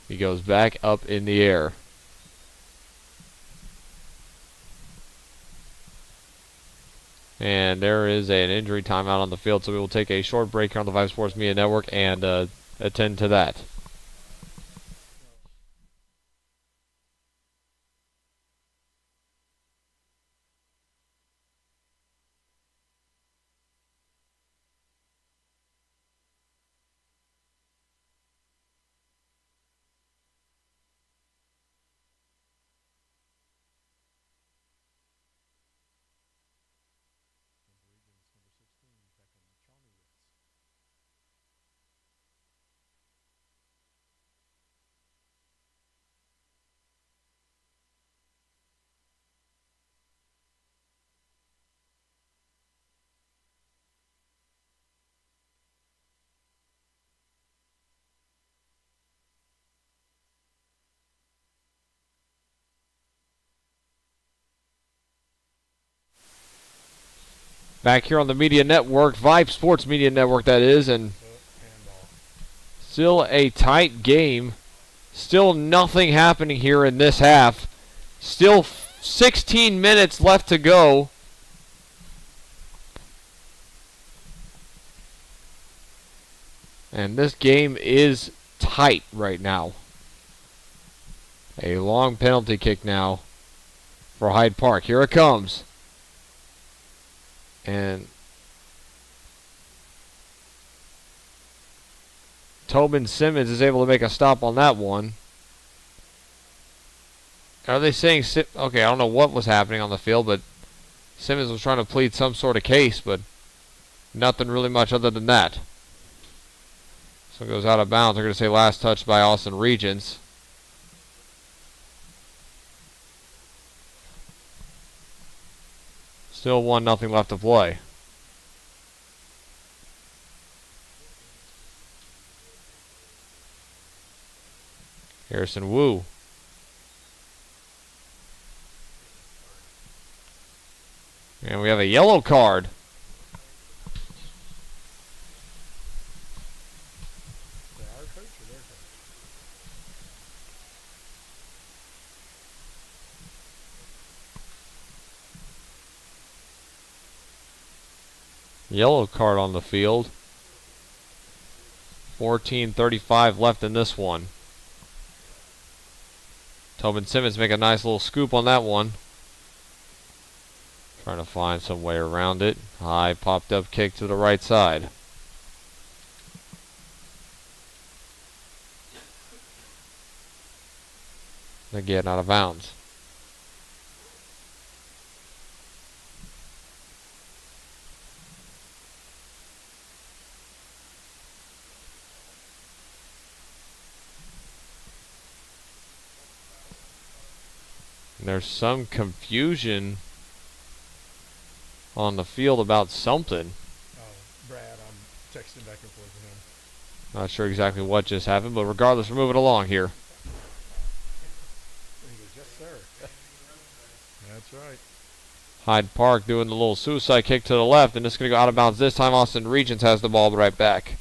S2: He goes back up in the air. And there is an injury timeout on the field, so we will take a short break here on the Vype Sports Media Network and attend to that. Back here on the media network, Vype Sports Media Network, that is, and still a tight game. Still nothing happening here in this half. Still 16 minutes left to go. And this game is tight right now. A long penalty kick now for Hyde Park. Here it comes. And Tobin Simmons is able to make a stop on that one. Are they saying... Okay, I don't know what was happening on the field, but Simmons was trying to plead some sort of case, but nothing really much other than that. So it goes out of bounds. They're going to say last touch by Austin Regents. Still 1-0 left to play. Harrison Wu. And we have a yellow card. Yellow card on the field. 14:35 left in this one. Tobin Simmons make a nice little scoop on that one. Trying to find some way around it. High popped up kick to the right side. Again, out of bounds. And there's some confusion on the field about something.
S4: Oh, Brad, I'm texting back and forth with him.
S2: Not sure exactly what just happened, but regardless, we're moving along here.
S4: He goes, yes, sir. That's right.
S2: Hyde Park doing the little suicide kick to the left, and it's going to go out of bounds this time. Austin Regents has the ball right back.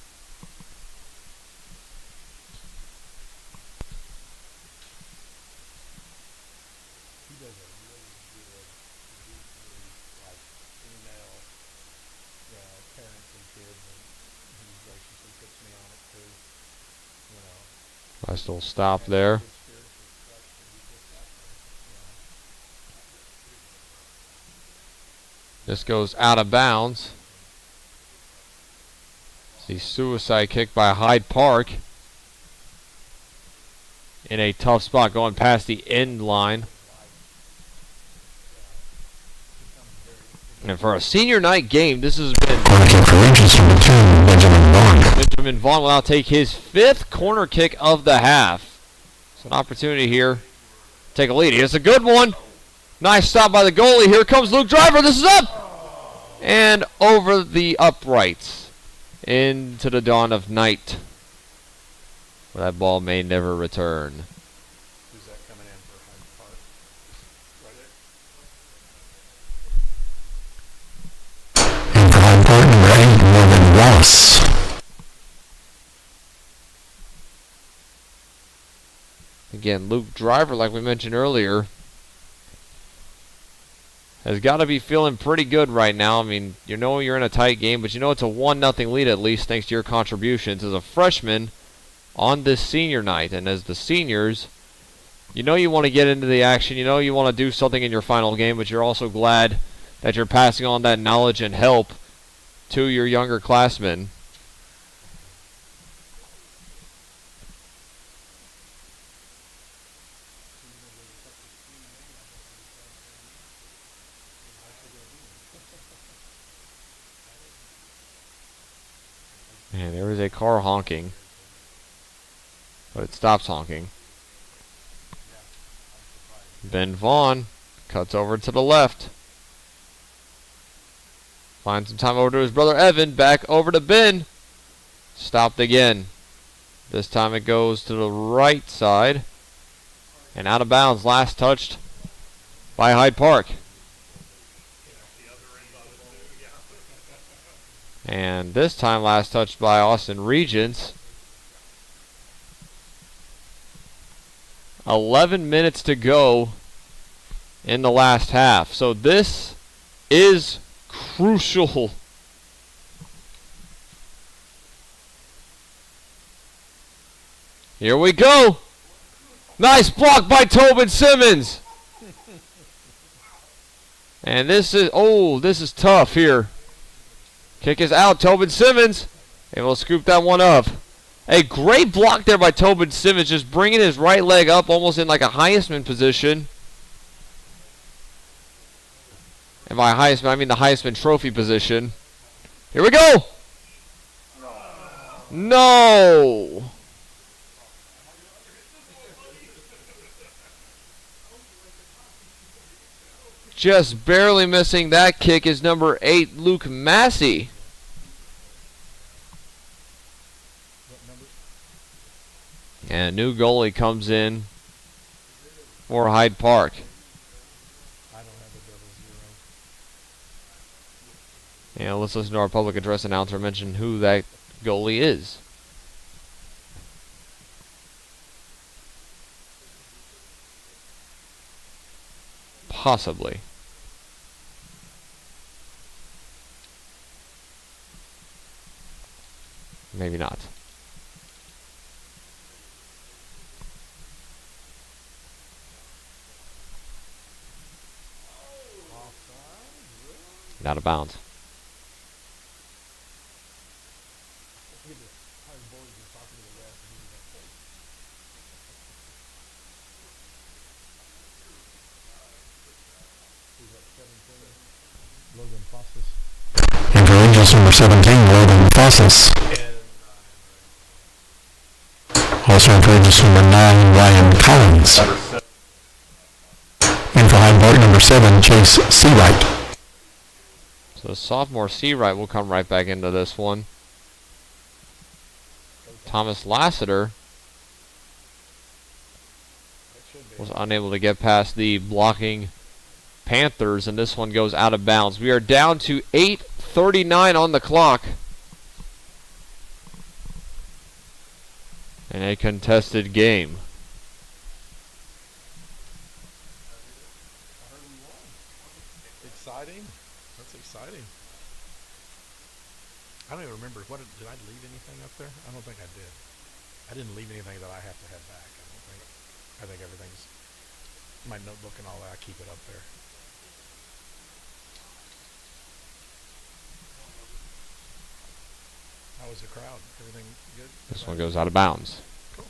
S2: Nice little stop there. This goes out of bounds. The suicide kick by Hyde Park. In a tough spot going past the end line. And for a senior night game, this has been...
S1: Corner kick for Regents, number 2, Benjamin Vaughn.
S2: Benjamin Vaughn will now take his 5th corner kick of the half. It's an opportunity here to take a lead. It's a good one. Nice stop by the goalie. Here comes Luke Driver. This is up. And over the uprights. Into the dawn of night. Where that ball may never return.
S4: Who's that coming in for Hyde Park? Right there.
S1: And for Hyde Park, number 8, Morgan Wallace.
S2: Again, Luke Driver, like we mentioned earlier, has got to be feeling pretty good right now. I mean, you know you're in a tight game, but you know it's a 1-0 lead at least thanks to your contributions as a freshman on this senior night. And as the seniors, you know you want to get into the action. You know you want to do something in your final game, but you're also glad that you're passing on that knowledge and help to your younger classmen. And there is a car honking. But it stops honking. Ben Vaughn cuts over to the left. Finds some time over to his brother Evan. Back over to Ben. Stopped again. This time it goes to the right side. And out of bounds. Last touched by Hyde Park. And this time last touched by Austin Regents. 11 minutes to go in the last half. So this is crucial. Here we go. Nice block by Tobin Simmons. And this is tough here. Kick is out. Tobin Simmons able to scoop that one up. A great block there by Tobin Simmons, just bringing his right leg up almost in like a Heisman position. And by Heisman, I mean the Heisman Trophy position. Here we go. No. Just barely missing that kick is number 8, Luke Massey. And a new goalie comes in for Hyde Park. And let's listen to our public address announcer mention who that goalie is. Possibly. Maybe not. Out of bounds.
S1: And for Regents number 17, Logan Fossis. Also in for Regents number 9, Ryan Collins. And for Hyde Park number 7, Chase Seawright.
S2: So sophomore Seawright will come right back into this one. Thomas Lassiter was unable to get past the blocking Panthers, and this one goes out of bounds. We are down to 8:39 on the clock. In a contested game.
S4: Exciting. That's exciting. I don't even remember. Did I leave anything up there? I don't think I did. I didn't leave anything that I have to head back. I don't think. I think everything's my notebook and all that. I keep it up there. How was the crowd? Everything good?
S2: This one goes out of bounds.
S4: Cool.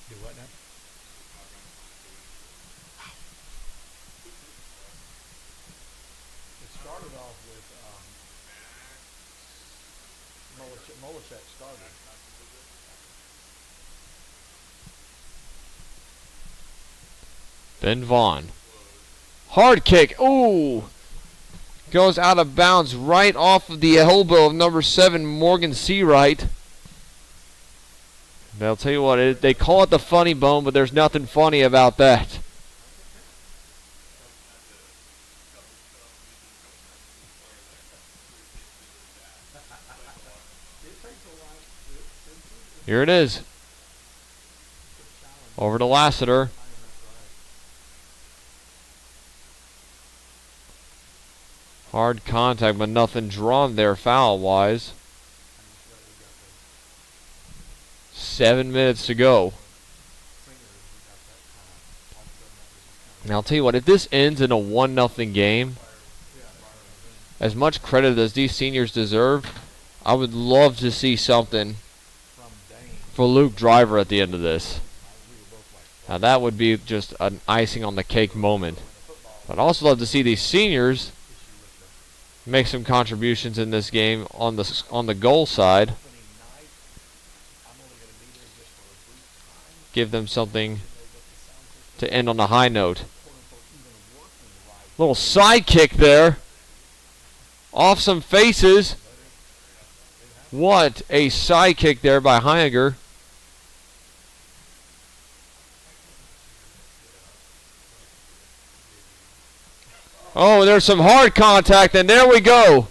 S4: Do what now? It started off with Molishek started.
S2: Ben Vaughn. Hard kick. Ooh. Goes out of bounds right off of the elbow of number 7, Morgan Seawright. I'll tell you what, they call it the funny bone, but there's nothing funny about that. Here it is. Over to Lassiter. Hard contact, but nothing drawn there foul-wise. 7 minutes to go. And I'll tell you what, if this ends in a 1-0 game, as much credit as these seniors deserve, I would love to see something for Luke Driver at the end of this. Now that would be just an icing on the cake moment. I'd also love to see these seniors make some contributions in this game on the goal side. Give them something to end on a high note. Little side kick there. Off some faces. What a side kick there by Heininger. Oh, there's some hard contact, and there we go.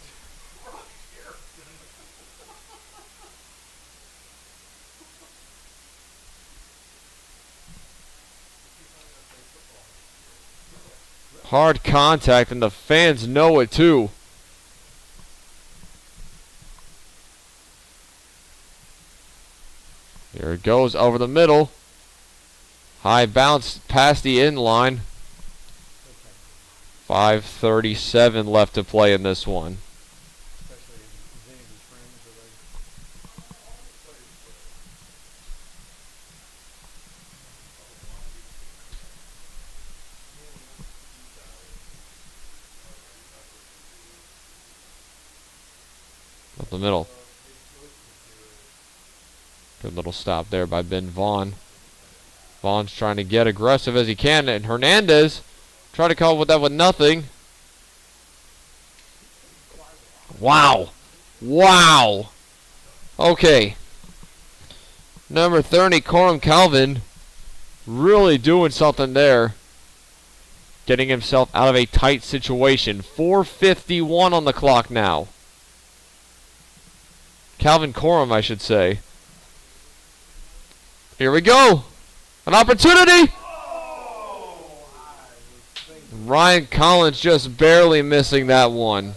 S2: Hard contact, and the fans know it too. Here it goes over the middle. High bounce past the in line. 5:37 left to play in this one. Up the middle. Good little stop there by Ben Vaughn. Vaughn's trying to get aggressive as he can, and Hernandez trying to come up with that with nothing. Wow. Wow. Okay. Number 30, Corum Calvin, really doing something there. Getting himself out of a tight situation. 4:51 on the clock now. Calvin Corum, I should say. Here we go. An opportunity. Ryan Collins just barely missing that one.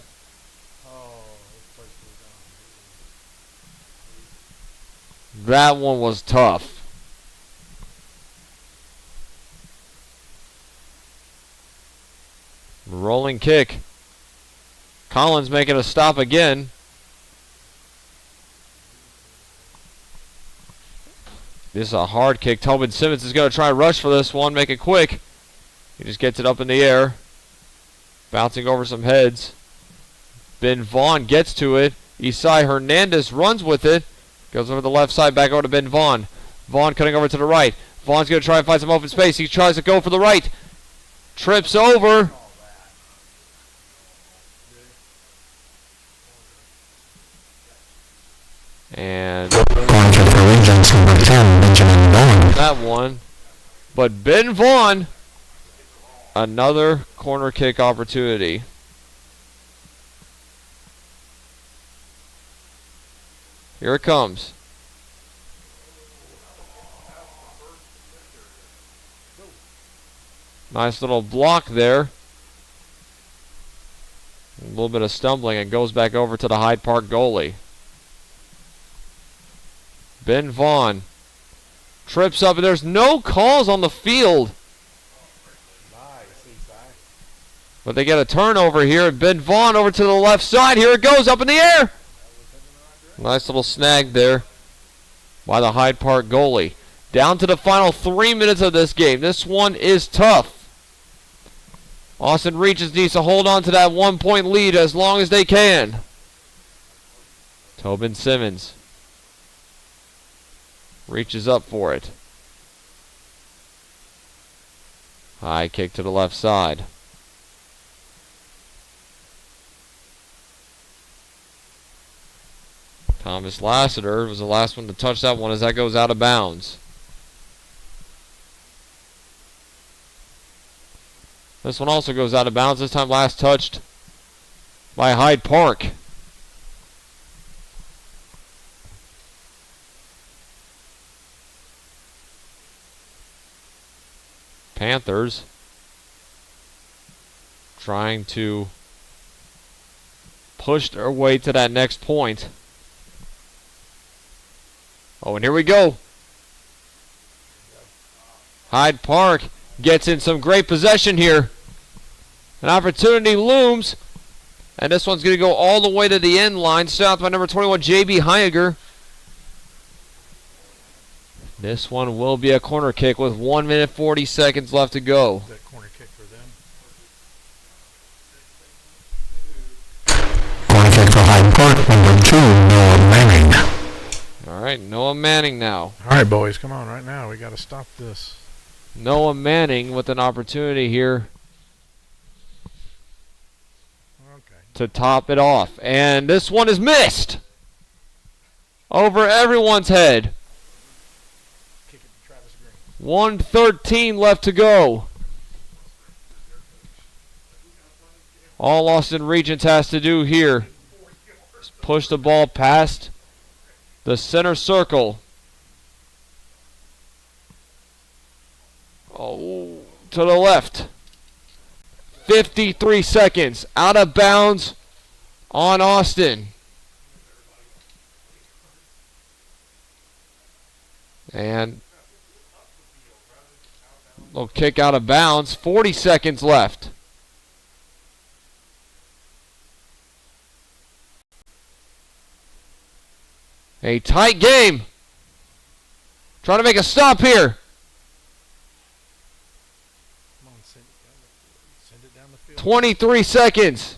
S2: That one was tough. Rolling kick. Collins making a stop again. This is a hard kick. Tobin Simmons is going to try and rush for this one. Make it quick. He just gets it up in the air. Bouncing over some heads. Ben Vaughn gets to it. Isai Hernandez runs with it. Goes over the left side. Back over to Ben Vaughn. Vaughn cutting over to the right. Vaughn's going to try and find some open space. He tries to go for the right. Trips over. And
S1: Corner for Regents, number 10, Benjamin Vaughn.
S2: that one. But Ben Vaughn, another corner kick opportunity. Here it comes. Nice little block there. A little bit of stumbling and goes back over to the Hyde Park goalie. Ben Vaughn trips up, and there's no calls on the field. But they get a turnover here, and Ben Vaughn over to the left side. Here it goes, up in the air. Nice little snag there by the Hyde Park goalie. Down to the final 3 minutes of this game. This one is tough. Austin Regents needs to hold on to that 1-point lead as long as they can. Tobin Simmons reaches up for it. High kick to the left side. Thomas Lassiter was the last one to touch that one as that goes out of bounds. This one also goes out of bounds, this time last touched by Hyde Park. Panthers trying to push their way to that next point. Oh, and here we go. Hyde Park gets in some great possession here. An opportunity looms. And this one's going to go all the way to the end line. South by number 21, J.B. Heyeger. This one will be a corner kick with 1 minute 40 seconds left to go.
S4: That corner kick for them.
S1: Corner kick for Hyde Park, number 2, Noah Manning.
S2: All right, Noah Manning now.
S4: All right, boys, come on right now. We got to stop this.
S2: Noah Manning with an opportunity here to top it off. And this one is missed. Over everyone's head. 1:13 left to go. All Austin Regents has to do here is push the ball past the center circle. Oh, to the left. 53 seconds. Out of bounds on Austin. And they'll kick out of bounds. 40 seconds left. A tight game. Trying to make a stop here.
S4: Come on, send it down the field.
S2: 23 seconds.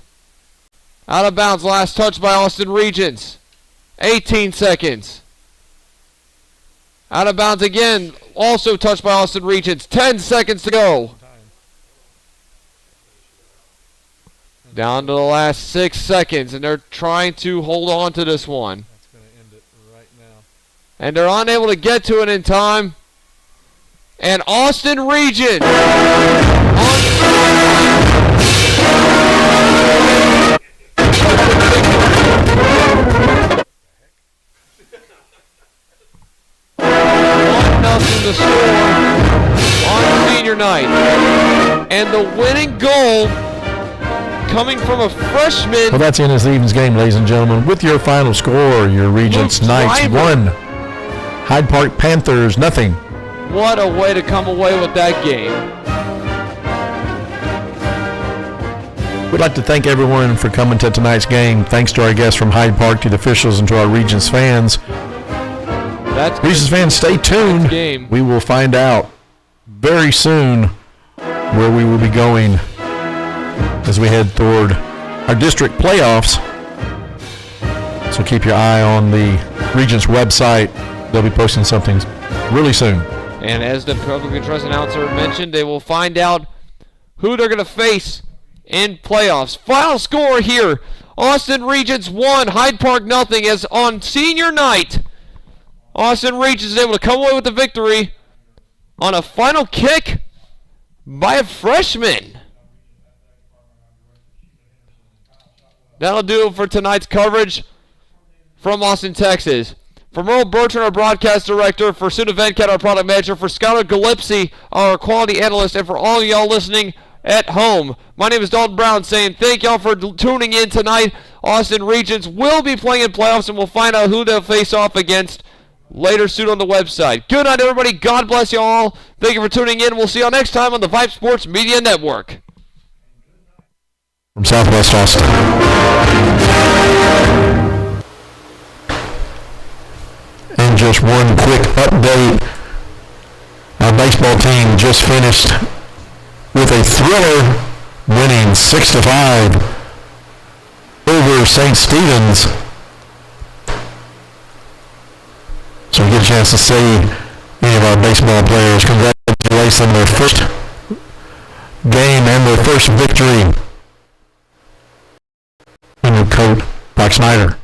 S2: Out of bounds. Last touch by Austin Regents. 18 seconds. Out of bounds again. Also touched by Austin Regents. 10 seconds to go. Down to the last 6 seconds, and they're trying to hold on to this one.
S4: That's going to end it right now.
S2: And they're unable to get to it in time. And Austin Regents nothing to score on senior night. And the winning goal coming from a freshman.
S1: Well, that's in this evening's game, ladies and gentlemen. With your final score, your Regents
S2: Luke
S1: Knights
S2: Driver.
S1: 1, Hyde Park Panthers nothing.
S2: What a way to come away with that game.
S1: We'd like to thank everyone for coming to tonight's game. Thanks to our guests from Hyde Park, to the officials, and to our Regents fans.
S2: That's
S1: Regents fans, stay tuned.
S2: game.
S1: We will find out very soon where we will be going as we head toward our district playoffs. So keep your eye on the Regents website. They'll be posting something really soon.
S2: And as the public interest announcer mentioned, they will find out who they're going to face in playoffs. Final score here. Austin Regents 1, Hyde Park nothing, as on senior night, Austin Regents is able to come away with the victory on a final kick by a freshman. That'll do it for tonight's coverage from Austin, Texas. For Merle Bertrand, our broadcast director, for Suna Venkat, our product manager, for Skylar Gillespie, our quality analyst, and for all y'all listening at home, my name is Dalton Brown saying thank y'all for tuning in tonight. Austin Regents will be playing in playoffs, and we'll find out who they'll face off against later soon on the website. Good night, everybody. God bless y'all. Thank you for tuning in. We'll see y'all next time on the Vype Sports Media Network.
S1: From Southwest Austin. And just one quick update. Our baseball team just finished with a thriller, winning 6-5 over St. Stephen's. So we get a chance to see any of our baseball players congratulations on their first game and their first victory under coach Brock Snyder.